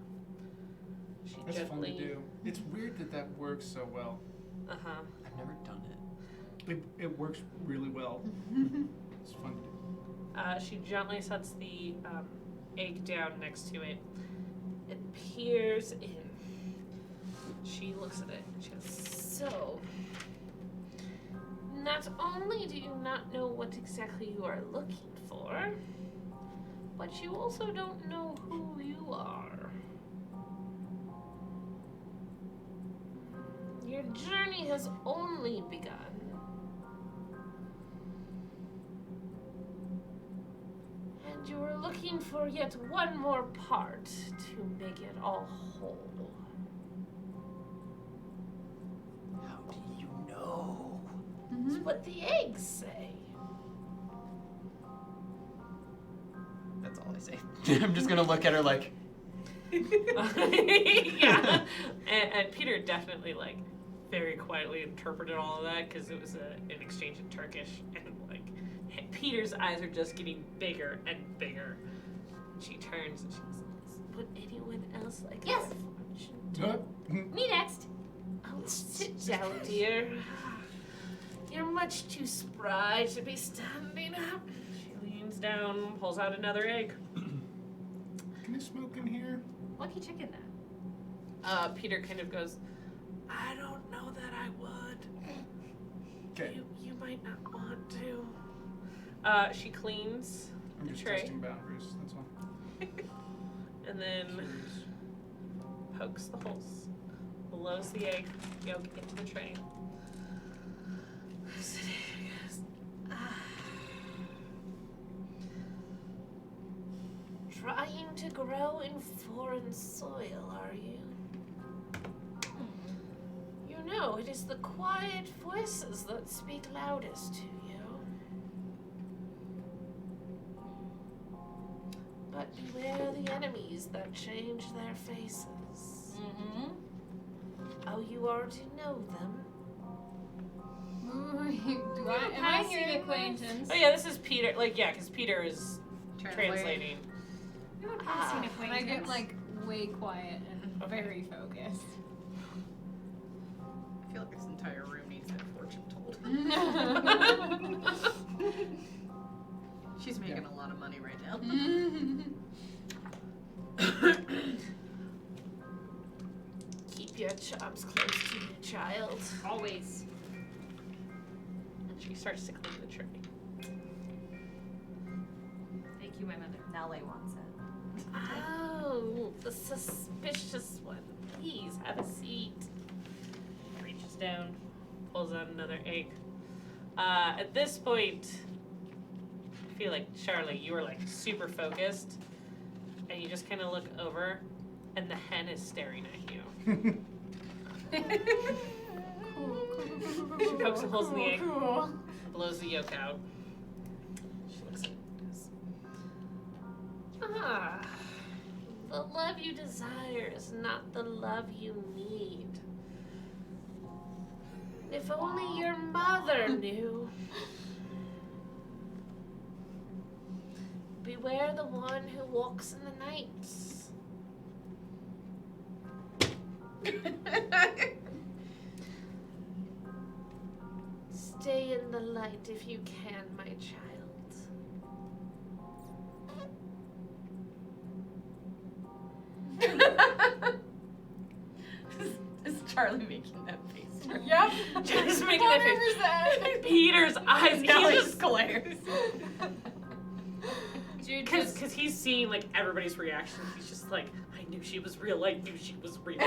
She That's fun gently, to do. It's weird that works so well. Uh-huh. I've never done it. It works really well. It's fun to do. She gently sets the egg down next to it. It peers in. She looks at it. She goes, so, not only do you not know what exactly you are looking for, but you also don't know who you are. Your journey has only begun. And you are looking for yet one more part to make it all whole. How do you know? It's what the eggs say. That's all I say. I'm just gonna look at her like, Yeah. And Peter definitely, like, very quietly interpreted all of that because it was an exchange in Turkish. And, like, Peter's eyes are just getting bigger and bigger. She turns and she goes, would anyone else like Yes. a fortune? Huh? Me next. Oh, sit down, dear. You're much too spry to be standing up. She leans down, pulls out another egg. Can you smoke in here? Lucky chicken that. Peter kind of goes, I don't know that I would. Okay. You might not want to. She cleans I'm the just tray testing boundaries. That's all. and then Curious. pokes the holes, blows the egg yolk into the tray. Trying to grow in foreign soil, are you? You know, it is the quiet voices that speak loudest to you. But beware the enemies that change their faces. Mm-hmm. Oh, you already know them. Am I Passing hearing acquaintance. Oh yeah, this is Peter. Like, yeah, because Peter is translating. You're a passing Ah. And I acquaintance. get like way quiet and Okay. very focused. I feel like this entire room needs that fortune told. She's making a lot of money right now. Keep your chops close to you, child. Always. And she starts to clean the tray. Thank you, my mother. Nellie wants it. Oh, the suspicious one. Please have a seat. Reaches down, pulls out another egg. At this point, I feel like, Charlie, you were like super focused, and you just kind of look over, and the hen is staring at you. She pokes the holes in the egg, blows the yolk out. She looks at it and goes, ah, the love you desire is not the love you need. If only your mother knew. Beware the one who walks in the night. Stay in the light if you can, my child. Is Charlie making that face? Yep. Just making that face. 100%. Peter's eyes, he Nellie just glares. Dude, because he's seeing like everybody's reaction. He's just like, I knew she was real. I knew she was real.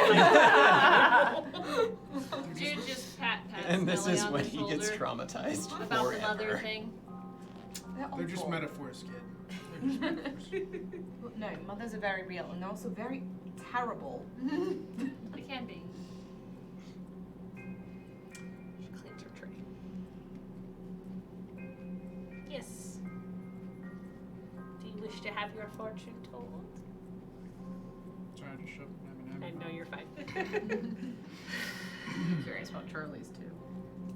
Dude just pats and this Nellie is on when the he gets shoulder traumatized about the mother forever. thing. They're just metaphors, kid. No, mothers are very real and also very terrible. They can be. She cleans her tray. Yes. Do you wish to have your fortune told? Sorry, I just shoved an I M&M. know you're fine. I'm curious about Charlie's too.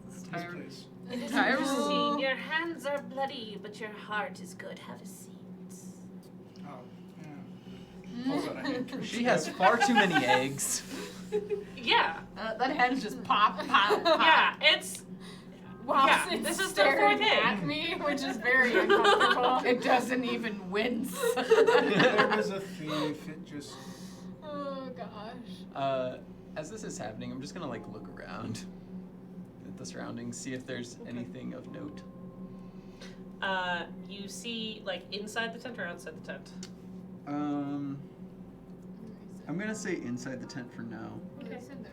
This Yes, tired. please. It is Tired. interesting. Your hands are bloody, but your heart is good. Have a seat. Oh, yeah. Pulls out a hand. She has far too many eggs. Yeah. That hand's just pop, pop, pop. Yeah, it's While Yeah, it's this is the staring fourth egg. at me, which is very uncomfortable. It doesn't even wince. There was a thief. It just. Oh gosh. As this is happening, I'm just gonna like look around at the surroundings, see if there's anything of note. you see like inside the tent or outside the tent? I'm gonna say inside the tent for now. They said there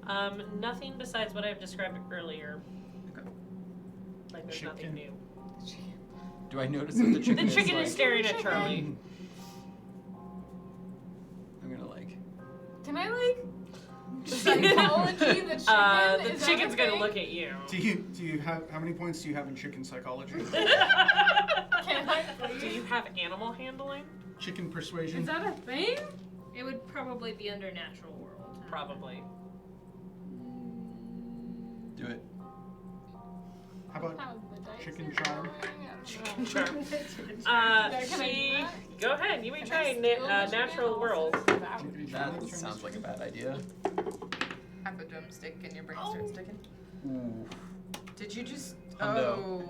wasn't really. Nothing besides what I've described earlier. Okay. Like there's nothing Chicken. new. Do I notice that the chicken The chicken is is like, staring at Charlie. I'm gonna like Can I like psychology the chicken? The Is that chicken's a gonna thing? look at you. Do you have how many points do you have in chicken psychology? Can I Do please? you have animal handling? Chicken persuasion. Is that a thing? It would probably be under natural world. Probably. do it. How about How the dice chicken are charm? going? Sure. Can I do She. that? Go ahead. You may Can try I steal the chicken natural also? world. That sounds like a bad idea. Have a drumstick and your brain starts sticking. Ooh. Did you just? Hundo.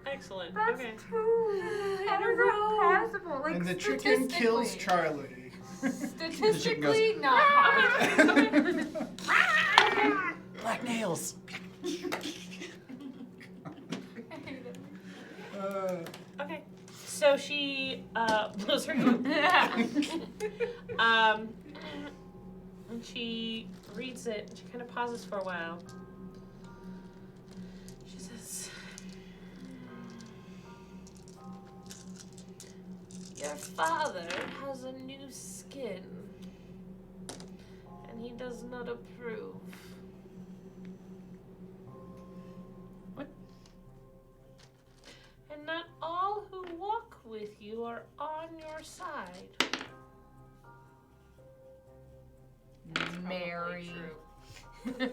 Excellent. That's Okay. How is that possible? Like and the chicken kills statistically. Charlie. Statistically, not possible. Black nails. I hate it. Okay. So she blows her and she reads it. She kind of pauses for a while. She says, "Your father has a new skin, and he does not approve." What? And not all who walk with you are on your side. Mary. Probably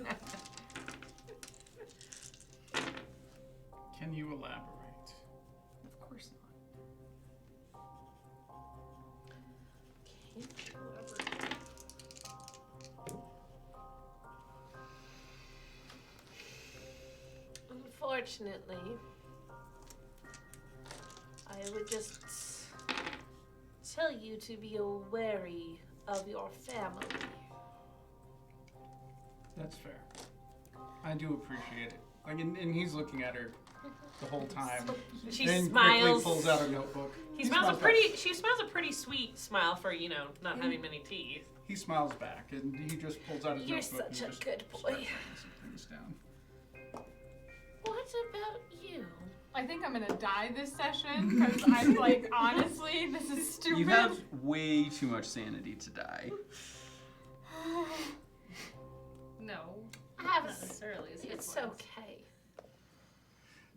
Can you elaborate? Of course not. Unfortunately, I would just tell you to be wary of your family. That's fair. I do appreciate it. Like, and he's looking at her the whole time. She then smiles. quickly pulls out a notebook. She smiles a pretty sweet smile for, not having many teeth. He smiles back, and he just pulls out his You're notebook such and a just good starts boy. writing some things down. What about you? I think I'm gonna die this session because I'm like, honestly, this is stupid. You have way too much sanity to die. No, Have not necessarily. It's okay.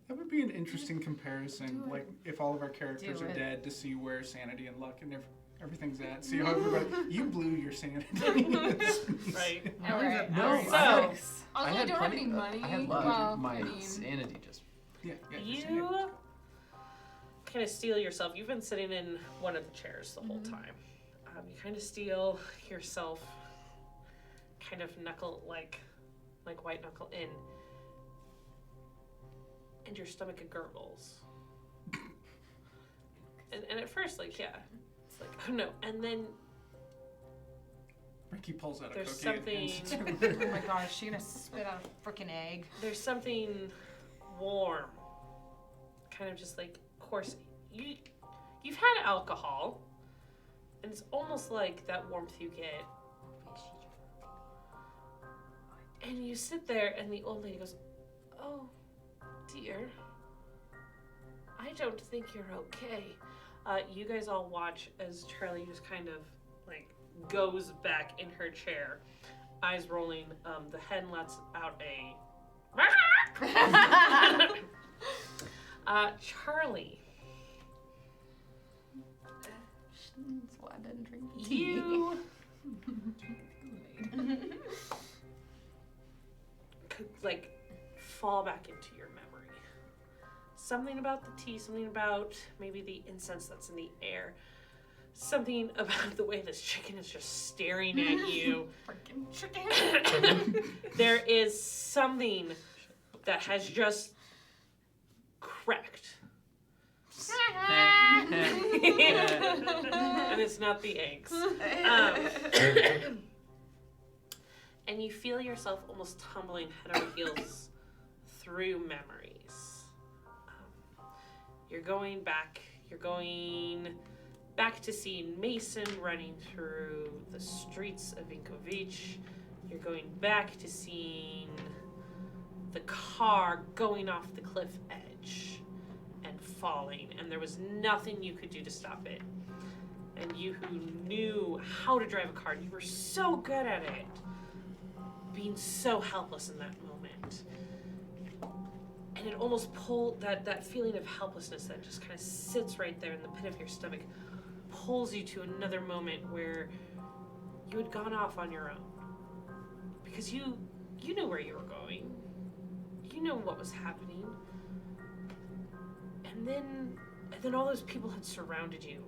That would be an interesting comparison, Do it. like if all of our characters Do are it. dead, to see where sanity and luck and everything's at. See how everybody, you blew your sanity. Right. All right. No, all right. So- Also, I don't have any money. I had Well, my I mean, sanity just. Yeah, your You sanity. kind of steal yourself. You've been sitting in one of the chairs the whole time. You kind of steal yourself, kind of knuckle like white knuckle in, and your stomach gurgles. and at first, it's like, oh no, and then Ricky pulls out a There's cookie and hands it to her. Oh my god, is she gonna spit out a freaking egg? there's something warm, kind of just like coarse. You've had alcohol, and it's almost like that warmth you get. And you sit there, and the old lady goes, "Oh, dear, I I don't think you're okay. You guys all watch as Charlie just kind of like goes back in her chair, eyes rolling. The hen lets out a. Charlie, That's why I didn't drink the tea. you could like fall back into your memory. Something about the tea, something about maybe the incense that's in the air, something about the way this chicken is just staring at you. Freaking chicken. There is something that has just cracked. And it's not the eggs. And you feel yourself almost tumbling head over heels through memories. You're going back to seeing Mason running through the streets of Vinkovich. You're going back to seeing the car going off the cliff edge and falling, and there was nothing you could do to stop it. And you who knew how to drive a car, and you were so good at it, being so helpless in that moment. And it almost pulled that feeling of helplessness that just kind of sits right there in the pit of your stomach, pulls you to another moment where you had gone off on your own. Because you knew where you were going. You knew what was happening. And then all those people had surrounded you.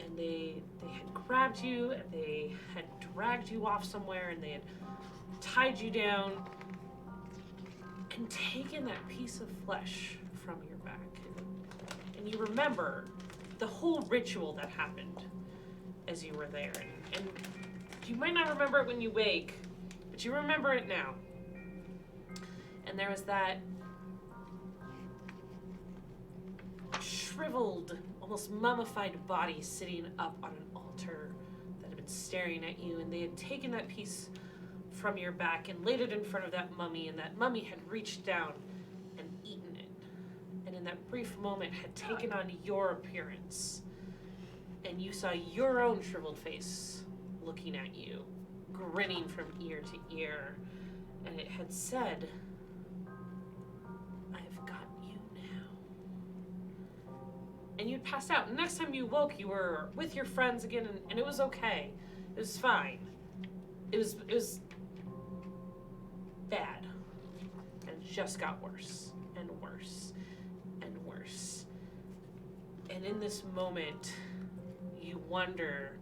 And they had grabbed you, and they had dragged you off somewhere, and they had tied you down and taken that piece of flesh from your back. And you remember the whole ritual that happened as you were there. And you might not remember it when you wake, but you remember it now. And there was that shriveled, almost mummified body sitting up on an altar that had been staring at you, and they had taken that piece from your back and laid it in front of that mummy, and that mummy had reached down and eaten it, and in that brief moment had taken on your appearance, and you saw your own shriveled face looking at you, grinning from ear to ear, and it had said, "I've got you now." And you'd passed out. And next time you woke, you were with your friends again, and it was okay. It was fine. It was bad. And it just got worse and worse and worse. And in this moment, you wonder,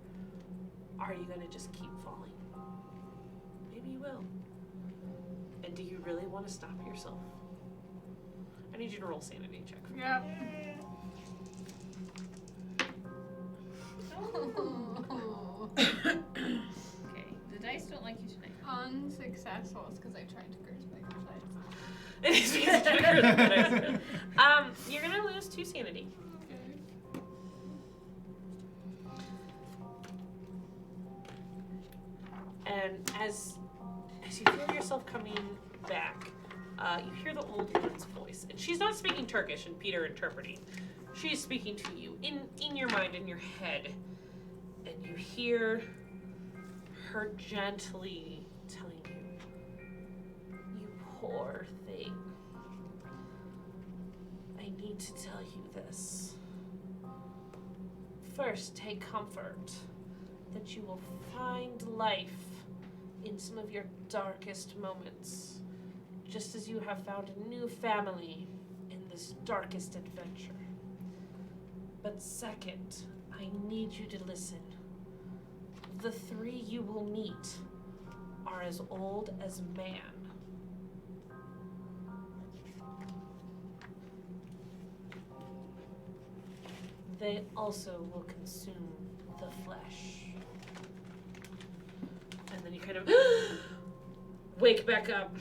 are you going to just keep falling? Maybe you will. And do you really want to stop yourself? I need you to roll sanity check for me. Yep. Okay, the dice don't like you tonight. Unsuccessful. It's because I tried to curse my dice. It is because of the curse. You're gonna lose 2 sanity. Okay. And as you feel yourself coming back, you hear the old woman's voice, and she's not speaking Turkish, and Peter interpreting. She's speaking to you in your mind, in your head, and you hear her gently telling you, "You poor thing. I need to tell you this. First, take comfort that you will find life in some of your darkest moments, just as you have found a new family in this darkest adventure. But second, I need you to listen. The 3 you will meet are as old as man. They also will consume the flesh." And then you kind of wake back up.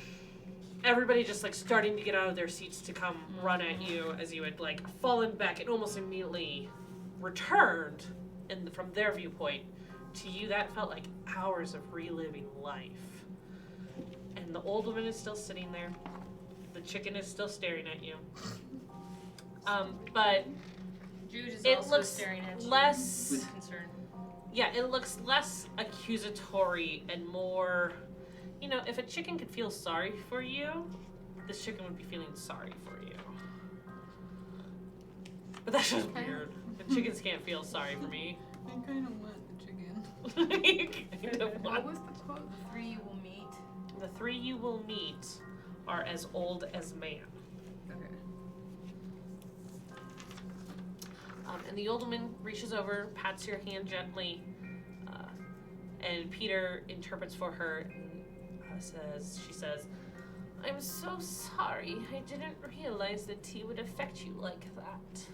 Everybody just like starting to get out of their seats to come run at you as you had like fallen back and almost immediately returned. And from their viewpoint, to you that felt like hours of reliving life. And the old woman is still sitting there. The chicken is still staring at you. But Jude is it also looks staring at you less. with concern. Yeah, it looks less accusatory and more. You know, if a chicken could feel sorry for you, this chicken would be feeling sorry for you. But that's just Okay. weird. The chickens can't feel sorry for me. I kind of want the chicken. You kind of What want- was the quote? The three you will meet. The three you will meet are as old as man. Okay. And the old woman reaches over, pats your hand gently, and Peter interprets for her and she says, "I'm so sorry. I didn't realize that tea would affect you like that."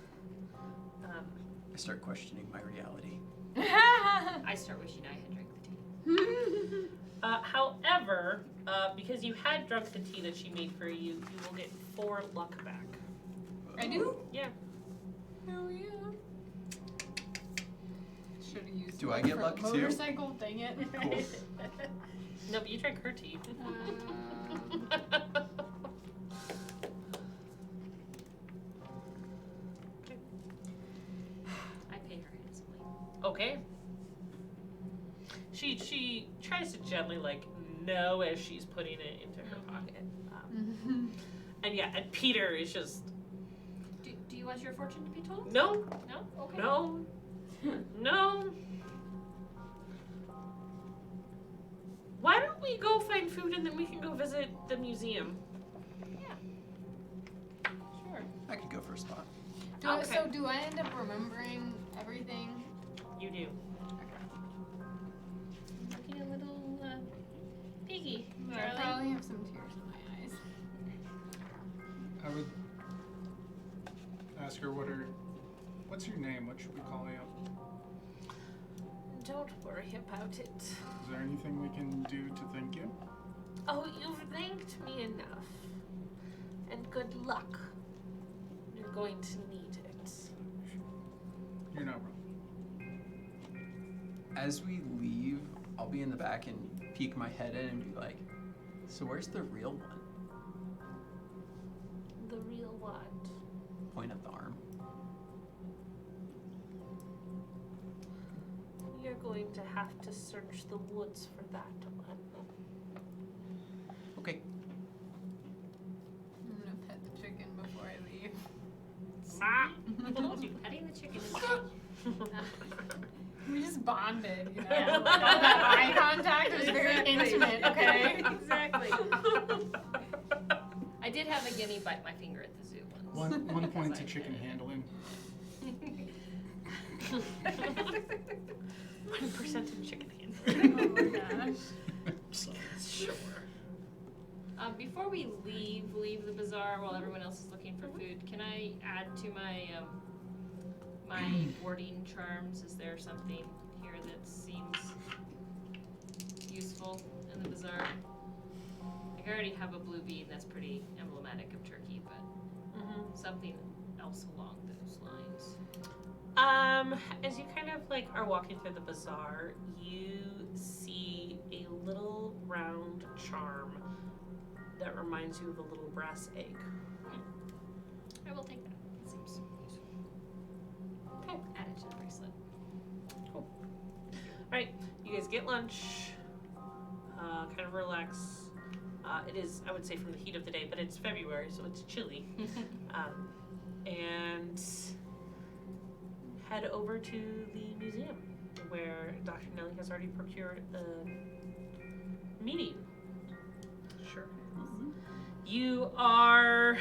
I start questioning my reality. I start wishing I had drank the tea. However, because you had drunk the tea that she made for you, you will get 4 luck back. I do? Yeah. Hell yeah. Should have used Do I luck get for luck the too? motorcycle, dang it. Cool. No, but you drank her tea. I pay her handsomely. Okay. She tries to gently no as she's putting it into her pocket. And yeah, and Peter is just Do you want your fortune to be told? no, No? Okay. no, no. Why don't we go find food and then we can go visit the museum? Sure. I could go for a spot. Okay. So do I end up remembering everything? You do. Looking a little piggy. I Charlie. probably have some tears in my eyes. I would ask her what's your name? What should we call you? Don't worry about it. Is there anything we can do to thank you? Oh, you've thanked me enough. And good luck. You're going to need it. You're not wrong. As we leave, I'll be in the back and peek my head in and be like, "So where's the real one?" The real what? Point at the arm. You're going to have to search the woods for that one. Okay. I'm gonna pet the chicken before I leave. I told you, petting the chicken is We just bonded, you know? Yeah. That eye contact was very intimate, okay? Exactly. I did have a guinea bite my finger at the zoo once. One point Because to I chicken did. handling. 1% in chicken hand. Oh my gosh. Sure. Before we leave the bazaar while everyone else is looking for food, can I add to my my warding charms? Is there something here that seems useful in the bazaar? Like I already have a blue bead that's pretty emblematic of Turkey, but something else along those lines. As you kind of are walking through the bazaar, you see a little round charm that reminds you of a little brass egg. I will take that. It seems useful. Okay. Add it to the bracelet. Alright, you guys get lunch, kind of relax. It is, I would say, from the heat of the day, but it's February, so it's chilly. And head over to the museum where Dr. Nelly has already procured a meeting. Sure. You are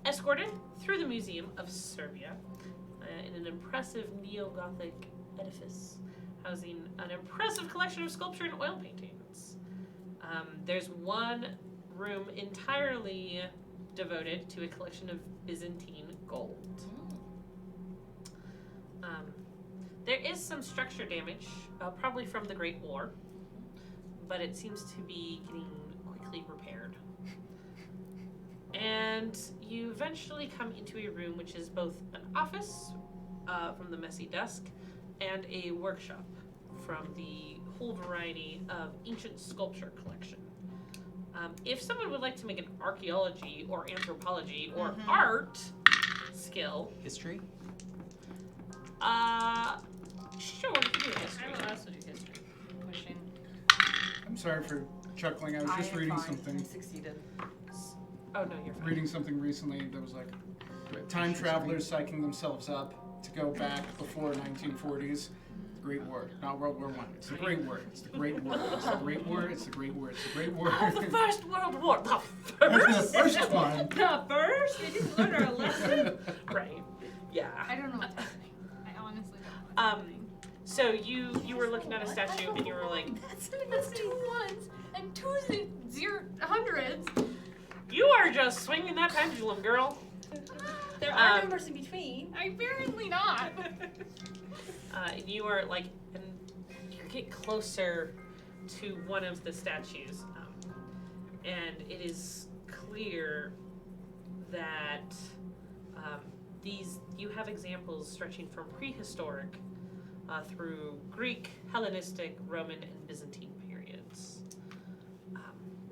escorted through the Museum of Serbia in an impressive neo-Gothic edifice housing an impressive collection of sculpture and oil paintings. There's one room entirely devoted to a collection of Byzantine gold. There is some structure damage, probably from the Great War, but it seems to be getting quickly repaired. And you eventually come into a room which is both an office from the messy desk and a workshop from the whole variety of ancient sculpture collection. If someone would like to make an archaeology or anthropology or art skill, History? sure, you can do I history. will also do history. Pushing. I'm sorry for chuckling. I was just am reading fine. something. I succeeded. Oh no, you're fine. Reading something recently that was like time travelers psyching themselves up to go back before 1940s. The Great War, not World War One. It's the Great War. It's the Great War. It's the Great War. It's the Great War. It's the Great War. Oh, the First World War. The That's the first. first one. The first? We didn't learn our lesson. Right. Yeah. I don't know what's happening. I honestly don't know what's happening. So you were looking at a statue and you were like, That's 2 ones and 2 hundreds. you are just swinging that pendulum, girl. There are Um, numbers in between. Apparently not. And you are like, and you get closer to one of the statues, and it is clear that you have examples stretching from prehistoric through Greek, Hellenistic, Roman, and Byzantine periods.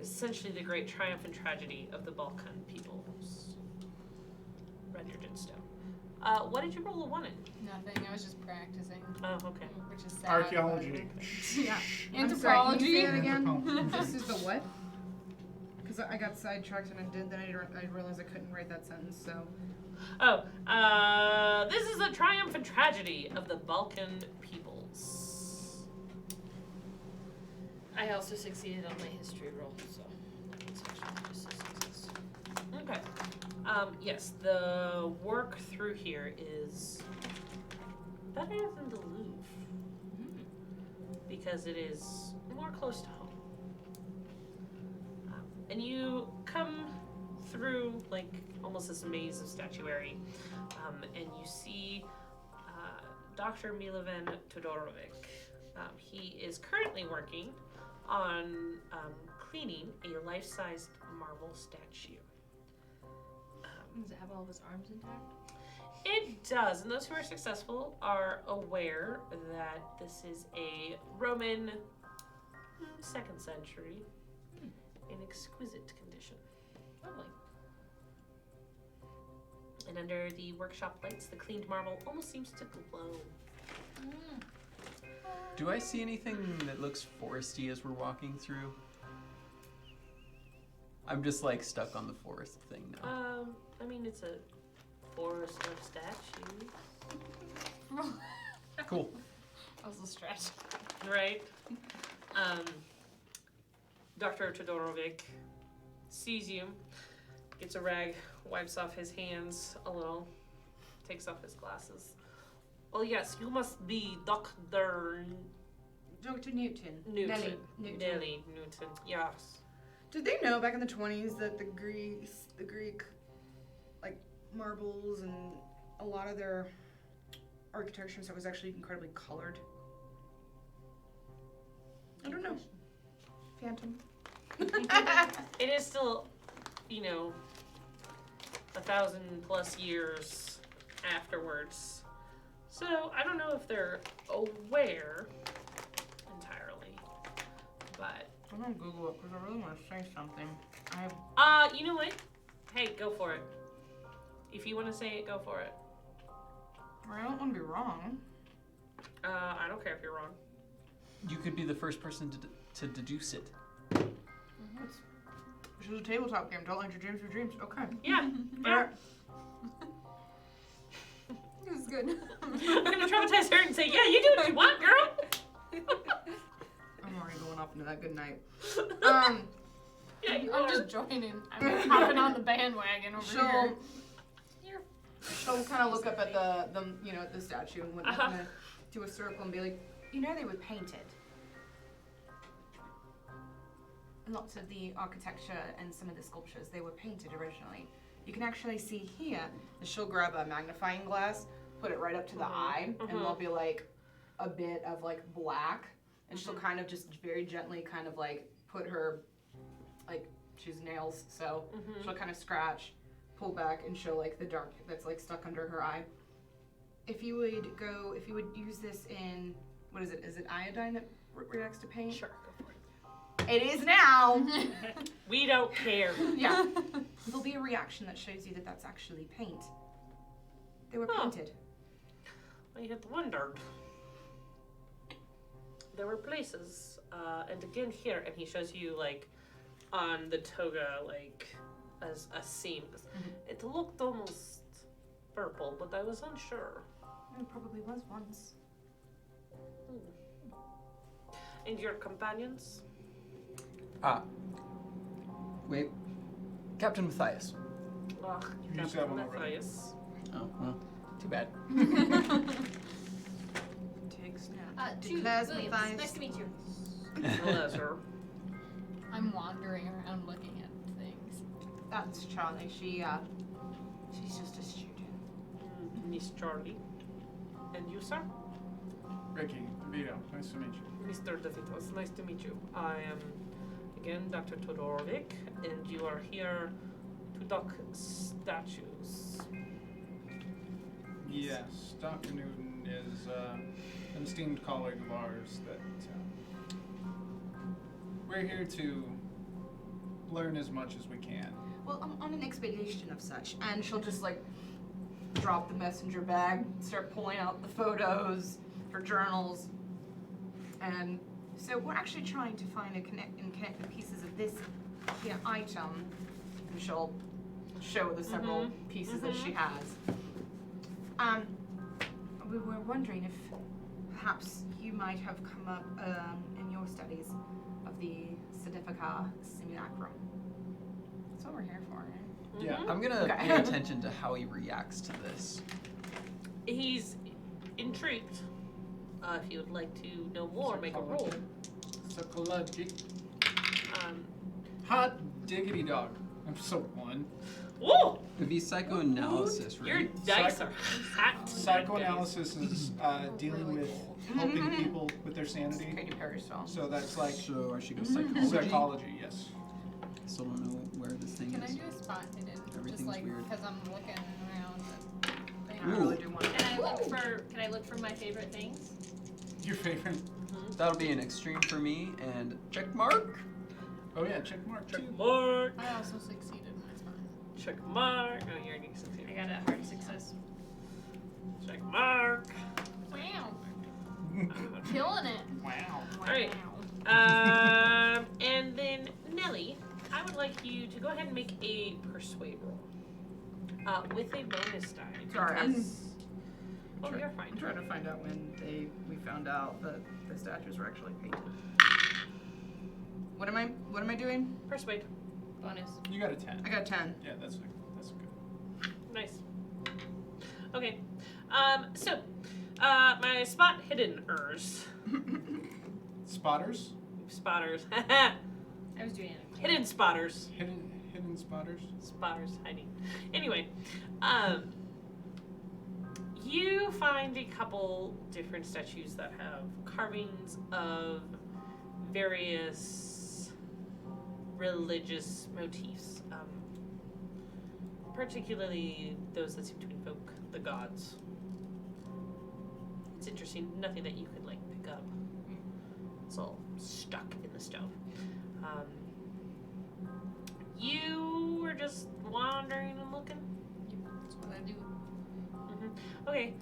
Essentially, the great triumph and tragedy of the Balkan peoples, rendered in stone. What did you roll a 1 in? Nothing. I was just practicing, Oh, okay. which is sad. Archaeology. Yeah. I'm sorry, can you say Anthropology. it again? Anthropology. This is the what? Because I got sidetracked and then I realized I couldn't write that sentence, so. Oh, this is the triumph and tragedy of the Balkan peoples. I also succeeded on my history roll, so that was actually just a success. Okay. Yes, the work through here is better than the Louvre because it is more close to home. And you come through like almost this maze of statuary, and you see Dr. Milovan Todorovic. He is currently working on cleaning a life-sized marble statue. Does it have all of his arms intact? It does, and those who are successful are aware that this is a Roman 2nd century in exquisite condition. Lovely. And under the workshop lights, the cleaned marble almost seems to glow. Do I see anything that looks foresty as we're walking through? I'm just like stuck on the forest thing now. I mean, it's a forest of statues, Cool. That was a stretch. right? Dr. Todorovic sees you, gets a rag, wipes off his hands a little, takes off his glasses. Oh yes, you must be Dr. Dr. Newton. Newton. Nelly Newton. Nelly Newton, yes. Did they know back in the 20s that the Greek, like marbles and a lot of their architecture and stuff was actually incredibly colored? I don't know. Phantom. It is still, 1,000+ years afterwards. So I don't know if they're aware entirely, but I'm gonna Google it because I really want to say something. you know what? Hey, go for it. If you want to say it, go for it. I don't want to be wrong. I don't care if you're wrong. You could be the first person to deduce it. This is a tabletop game. Don't let your dreams be dreams. Okay. Yeah, yeah. It was good. I'm gonna traumatize her and say, yeah, you do what you want, girl. I'm already going off into that good night. Yeah, you I'm are. just joining. I'm hopping on the bandwagon over here. She'll kind of look up at the statue and whatnot, Uh-huh. and do a circle and be like, they were painted. Lots of the architecture and some of the sculptures, they were painted originally. You can actually see here, that she'll grab a magnifying glass, put it right up to the eye, and there'll be like a bit of like black, and she'll kind of just very gently kind of like put her, like she's nails, so she'll kind of scratch, pull back, and show like the dark that's like stuck under her eye. If you would use this in, what is it? Is it iodine that reacts to paint? Sure, go for it. It is now. We don't care. Yeah. There'll be a reaction that shows you that that's actually paint. They were Huh. painted. I had wondered. There were places, and again here, and he shows you like on the toga, like as a seam. It looked almost purple, but I was unsure. It probably was once. And your companions? Wait. Captain Matthias. Ugh, You used that one already. Matthias. Oh, well. Too bad. Takes Williams, Matthias. nice to meet you. Hello, sir. I'm wandering around looking at things. That's Charlie. She's just a student. Miss Charlie. And you, sir? Ricky, Vito, nice to meet you. Mr. DeVitos, nice to meet you. I am, again, Dr. Todorovic, and you are here to dock statues. Yes, Dr. Newton is an esteemed colleague of ours that we're here to learn as much as we can. Well, I'm on an expedition of such, and she'll just like drop the messenger bag, start pulling out the photos, her journals, and so we're actually trying to find and connect the pieces of this here item, and she'll show the several pieces that she has. We were wondering if perhaps you might have come up in your studies of the Sedifica simulacrum. That's what we're here for, right? Yeah. I'm gonna Okay. pay attention to how he reacts to this. He's intrigued. If you would like to know more, make a roll. Psychology. Um, Hot diggity dog. I'm so one. whoa! It'd be psychoanalysis, Your right? dice Psycho- are hot. Psychoanalysis is dealing Really with cool. helping people with their sanity. Katy Perry song. So that's like So I should go psychology. psychology, yes. Still don't know where this thing Can I is. do a spot hidden? Everything's Just like weird. because I'm looking around. I Ooh. really do want to. Can I look for my favorite things? Your favorite? That'll be an extreme for me, and check mark. Oh yeah, check mark Check too. mark. I also succeeded. That's fine. Check mark. Oh, you already succeeded. I got a hard success. Check mark. Wow. Killing it. Wow. Alright. And then Nelly, I would like you to go ahead and make a persuade roll. With a bonus die. Sorry, I'm- because- Oh, you're fine. I'm trying to find out when we found out that the statues were actually painted. What am I doing? Persuade. Bonus. You got a 10. I got 10. Yeah, that's good. Nice. Okay. So, my spot hidden-ers. Spotters? Spotters. I was doing it. Hidden spotters. Hidden spotters? Spotters hiding. Anyway, you find a couple different statues that have carvings of various religious motifs, particularly those that seem to invoke the gods. It's interesting, nothing that you could like pick up. It's all stuck in the stone. You were just wandering and looking. That's what I do. Okay.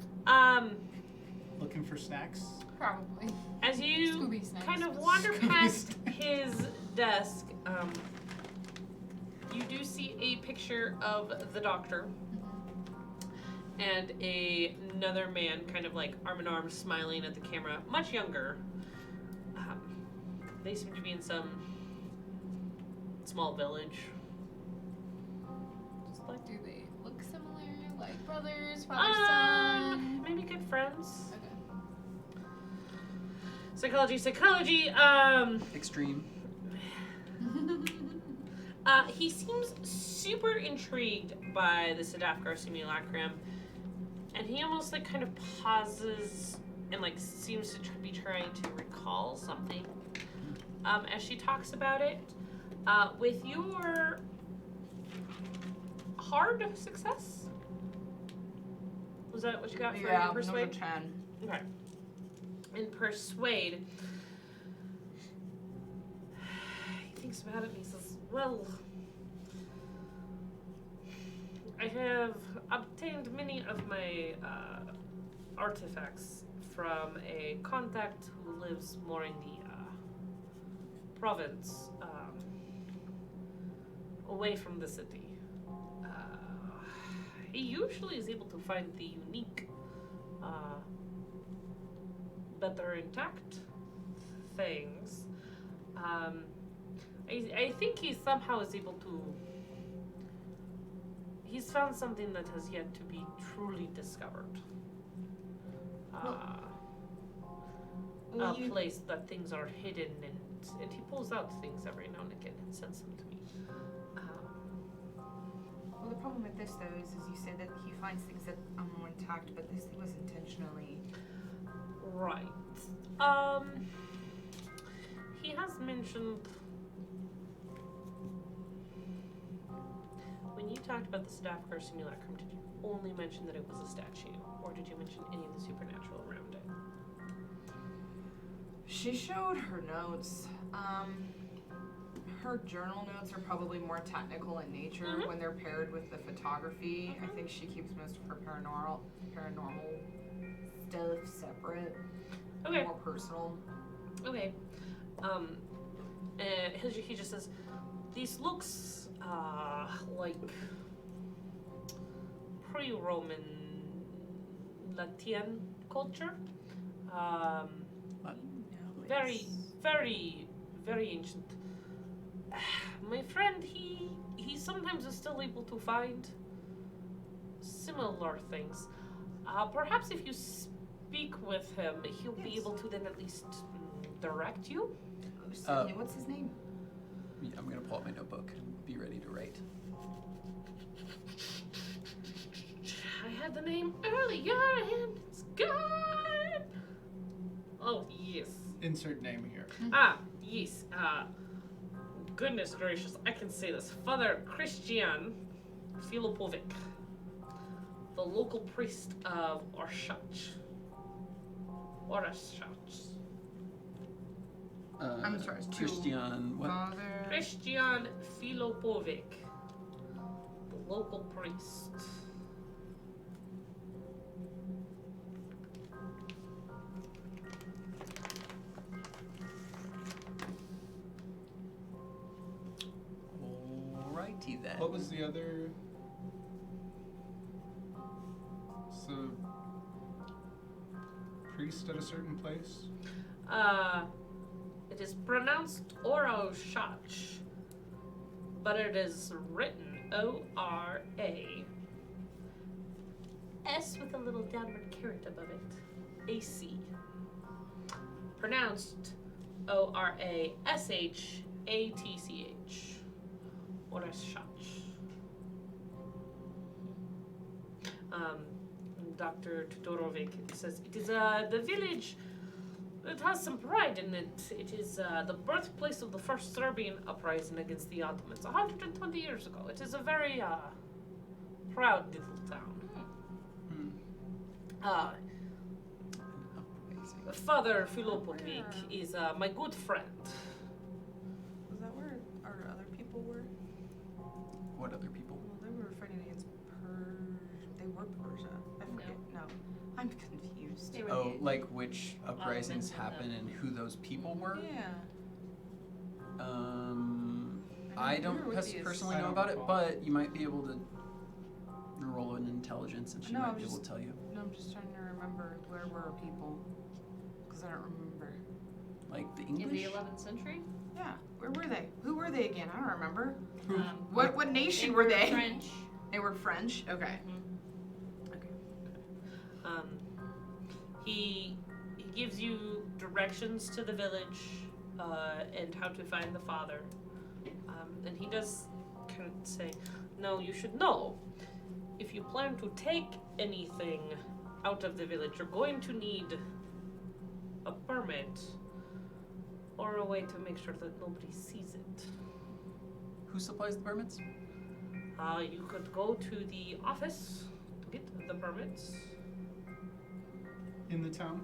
Looking for snacks? Probably. As you Scooby snacks. kind of wander Scooby past snacks. his desk, you do see a picture of the doctor and another man, kind of like arm in arm, smiling at the camera, much younger. They seem to be in some small village. Just like Do they look similar? Like brothers, father, son? maybe good friends. Okay. Psychology. Extreme. He seems super intrigued by the Sedafkar simulacrum, and he almost like kind of pauses and like seems to be trying to recall something as she talks about it. With your hard success, was that what you got for Yeah, your persuade? number 10. Okay. In persuade, thinks about it and he says, well, I have obtained many of my artifacts from a contact who lives more in the province, away from the city. He usually is able to find the unique, better intact things. I think he somehow is able to. He's found something that has yet to be truly discovered. A place that things are hidden, and he pulls out things every now and again and sends them to me. Well, the problem with this, though, is you said that he finds things that are more intact, but this was intentionally. Right. He has mentioned. When you talked about the staff car simulacrum, did you only mention that it was a statue, or did you mention any of the supernatural around it? She showed her notes. Her journal notes are probably more technical in nature when they're paired with the photography. I think she keeps most of her paranormal stuff separate. Okay. More personal. Okay. He just says, these looks like pre-Roman Latin culture. Very, very, very ancient. My friend, he sometimes is still able to find similar things. Perhaps if you speak with him, he'll be able to then at least direct you. What's his name? I'm going to pull out my notebook and be ready to write. I had the name earlier and it's gone. Oh, yes. Insert name here. Yes. Goodness gracious, I can say this. Father Christian Filipovic, the local priest of Orshach. I'm sorry, it's Christian, what? Father. Christian Filipovic, the local priest. Alrighty then. What was the other? So, priest at a certain place? It is pronounced Orshach, but it is written O-R-A. S with a little downward caret above it. A-C. Pronounced O-R-A-S-H-A-T-C-H. Orshach. Dr. Todorovic says it is the village. It has some pride in it. It is the birthplace of the first Serbian uprising against the Ottomans 120 years ago. It is a very proud little town. Father Filipovic is my good friend. Was that where our other people were? What other people? Well, they were fighting against They were Persia. I forget. No, I'm confused. They were Oh, the- like which uprisings Ottomans and happen and who those people were? Yeah. I don't remember what these- personally I know don't about it, recall. but you might be able to roll an intelligence and she No, might I'm be able just- to tell you. No, I'm just trying to remember where were people, because I don't remember. Like the In the English? 11th century? Yeah, where were they? Who were they again? I don't remember. Um, What nation were they? French. They were French. Okay. He gives you directions to the village and how to find the father. And he does kind of say, no, you should know. If you plan to take anything out of the village, you're going to need a permit or a way to make sure that nobody sees it. Who supplies the permits? You could go to the office to get the permits. In the town?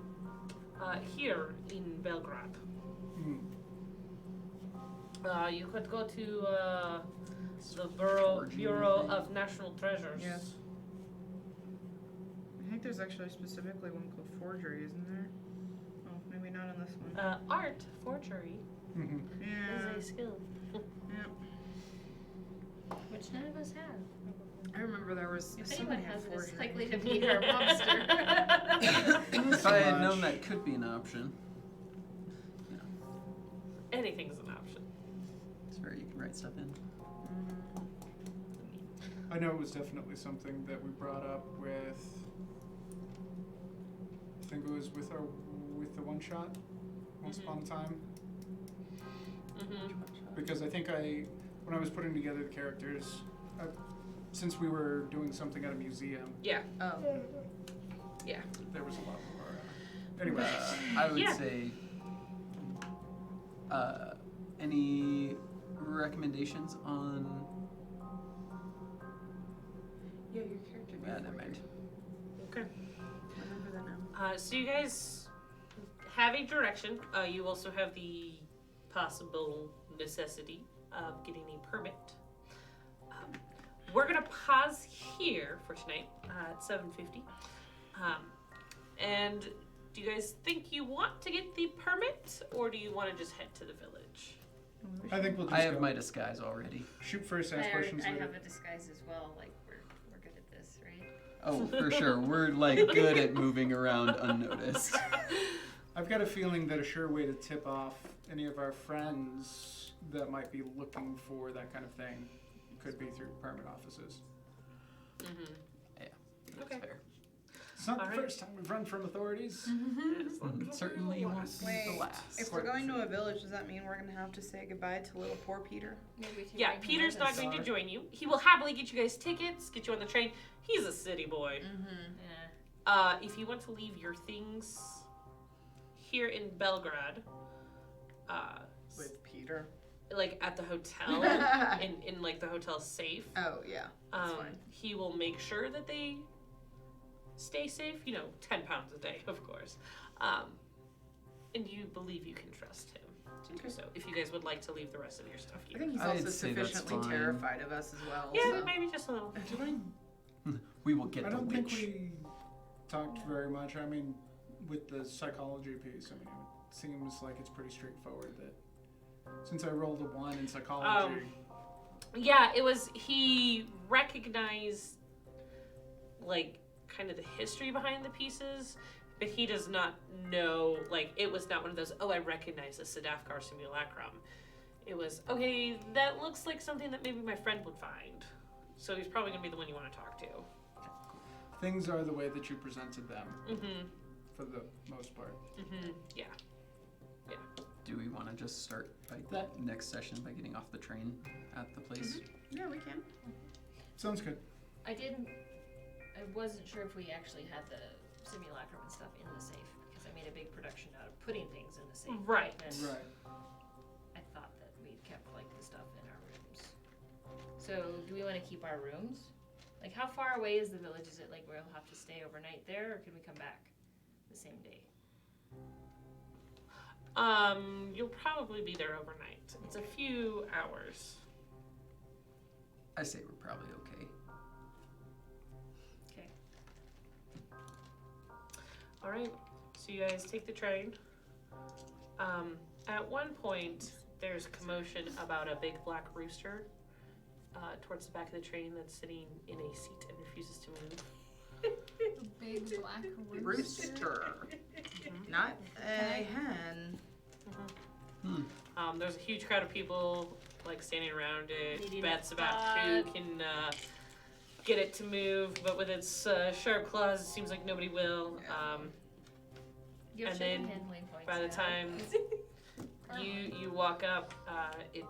Here in Belgrade. You could go to the Forging Bureau thing. of National Treasures. Yes. I think there's actually specifically one called forgery, isn't there? Oh, maybe not in this one. Art forgery Mhm. Yeah. is a skill. Which none of us have. I remember there was If somebody anyone had has it, it's forgery. likely to be our monster. If I had known that could be an option, Anything's an option. it's where you can write stuff in. I know it was definitely something that we brought up with. I think it was with the one shot once upon a time. Mm-hmm. Because I think when I was putting together the characters, since we were doing something at a museum, Yeah. Oh. there was a lot more. Anyway, I would Yeah. say, any recommendations on? Yeah, your character. Yeah, never mind. Okay. I remember that now. So you guys have a direction. You also have the possible necessity of getting a permit. We're gonna pause here for tonight at 7:50. And do you guys think you want to get the permit, or do you want to just head to the village? I think we'll just I have go. my disguise already. Shoot first, ask questions I later. have a disguise as well. Like we're good at this, right? Oh, for sure. We're like good at moving around unnoticed. I've got a feeling that a sure way to tip off any of our friends that might be looking for that kind of thing could be through permit offices. Mm-hmm. That's Okay. fair. It's not All the right. first time we've run from authorities. Certainly won't be Wait, the last. if we're going to a village, does that mean we're gonna have to say goodbye to little poor Peter? Maybe we can Yeah, bring him Peter's with not us. going to join you. He will happily get you guys tickets, get you on the train. He's a city boy. Yeah. If you want to leave your things here in Belgrade, With Peter. like at the hotel, in like the hotel safe, Oh yeah, that's fine. he will make sure that they stay safe. 10 pounds a day, of course. And you believe you can trust him to do so. If you guys would like to leave the rest of your stuff I here. think he's I'd also say that's sufficiently fine. terrified of us as well. Yeah, so. maybe just a little. We will get I the don't think witch. we talked very much. I mean, with the psychology piece, I mean, it seems like it's pretty straightforward that since I rolled a 1 in psychology, Yeah, he recognized, like, kind of the history behind the pieces, but he does not know, like, it was not one of those, I recognize the Sadafkar simulacrum. It was, okay, that looks like something that maybe my friend would find. So he's probably going to be the one you want to talk to. things are the way that you presented them Mm-hmm. for the most part. Mm-hmm. Yeah. Do we want to just start by that next session by getting off the train at the place? Yeah, we can. Sounds good. I wasn't sure if we actually had the simulacrum and stuff in the safe because I made a big production out of putting things in the safe. Right. And Right. I thought that we kept like the stuff in our rooms. So do we want to keep our rooms? Like how far away is the village? Is it like we'll have to stay overnight there or can we come back the same day? You'll probably be there overnight. It's a few hours. I say we're probably okay. Okay. All right. So you guys take the train. At one point, there's commotion about a big black rooster towards the back of the train that's sitting in a seat and refuses to move. A big black rooster. Not a hen. There's a huge crowd of people like standing around it. Needing Bets a about who can get it to move, but with its sharp claws, it seems like nobody will. Your And chicken then handling points by the now. time you walk up, it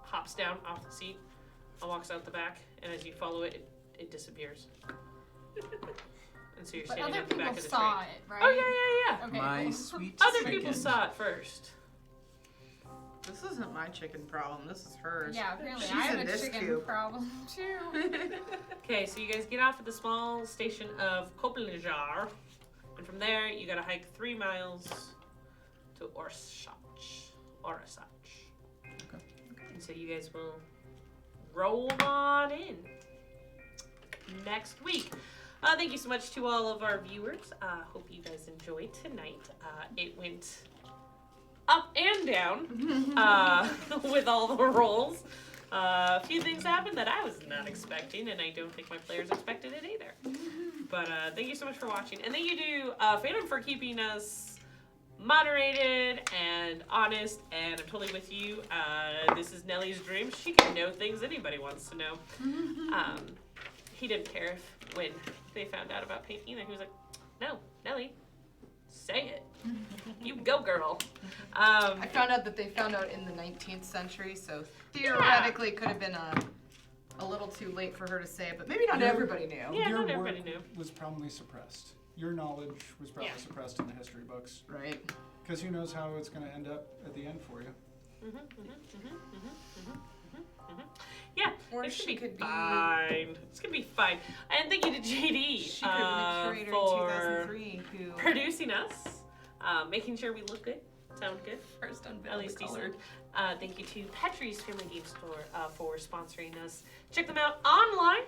hops down off the seat and walks out the back, and as you follow it, it disappears. And so you're But standing other at the people back of the saw train. it, right? Oh yeah. Okay, My cool. sweet Other chicken. people saw it first. This isn't my chicken problem. This is hers. Yeah, apparently She's I have in a this chicken coop. problem too. Okay, so you guys get off at the small station of Kopenhagen, and from there you gotta hike 3 miles to Orsach. And so you guys will roll on in next week. Thank you so much to all of our viewers. Hope you guys enjoyed tonight. It went up and down with all the rolls. A few things happened that I was not expecting, and I don't think my players expected it either. But thank you so much for watching. And thank you to Phantom for keeping us moderated and honest, and I'm totally with you. This is Nellie's dream. She can know things anybody wants to know. He didn't care if when they found out about paint either. He was like, no, Nellie, say it. You go, girl. I found out that they found out in the 19th century, so theoretically could have been a little too late for her to say it, but maybe not everybody knew. Yeah, Your not everybody work knew. was probably suppressed. Your knowledge was probably suppressed in the history books. Right. Because who knows how it's going to end up at the end for you. Yeah, Or it she should be could be- fine. It's gonna be fine. And thank you to JD She could have been the curator for in 2003 who producing us, making sure we look good, sound good, first unveiled at least the color. decent. Thank you to Petrie's Family Game Store for sponsoring us. Check them out online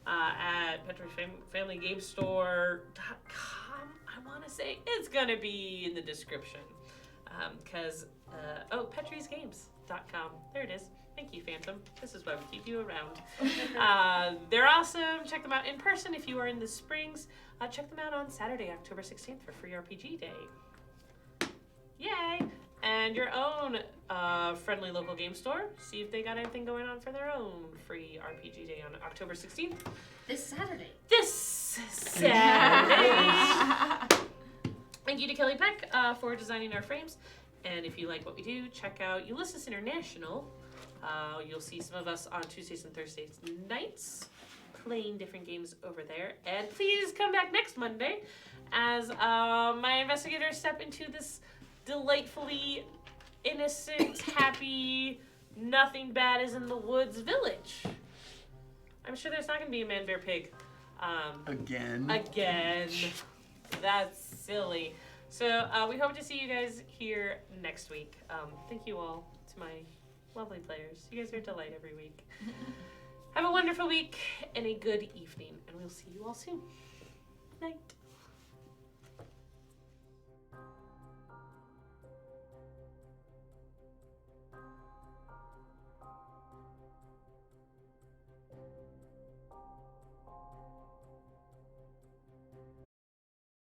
at petriesfamilygamestore.com. I want to say it's gonna be in the description because petriesgames.com. There it is. Thank you, Phantom. This is why we keep you around. They're awesome. Check them out in person if you are in the Springs. Check them out on Saturday, October 16th for Free RPG Day. Yay! And your own friendly local game store. See if they got anything going on for their own Free RPG Day on October 16th. This Saturday. This Saturday! Thank you to Kelly Peck for designing our frames. And if you like what we do, check out Ulysses International. You'll see some of us on Tuesdays and Thursdays nights playing different games over there. And please come back next Monday as my investigators step into this delightfully innocent, happy, nothing bad is in the woods village. I'm sure there's not going to be a man, bear, pig. Again. That's silly. So we hope to see you guys here next week. Thank you all to my lovely players. You guys are a delight every week. Have a wonderful week and a good evening, and we'll see you all soon. Night.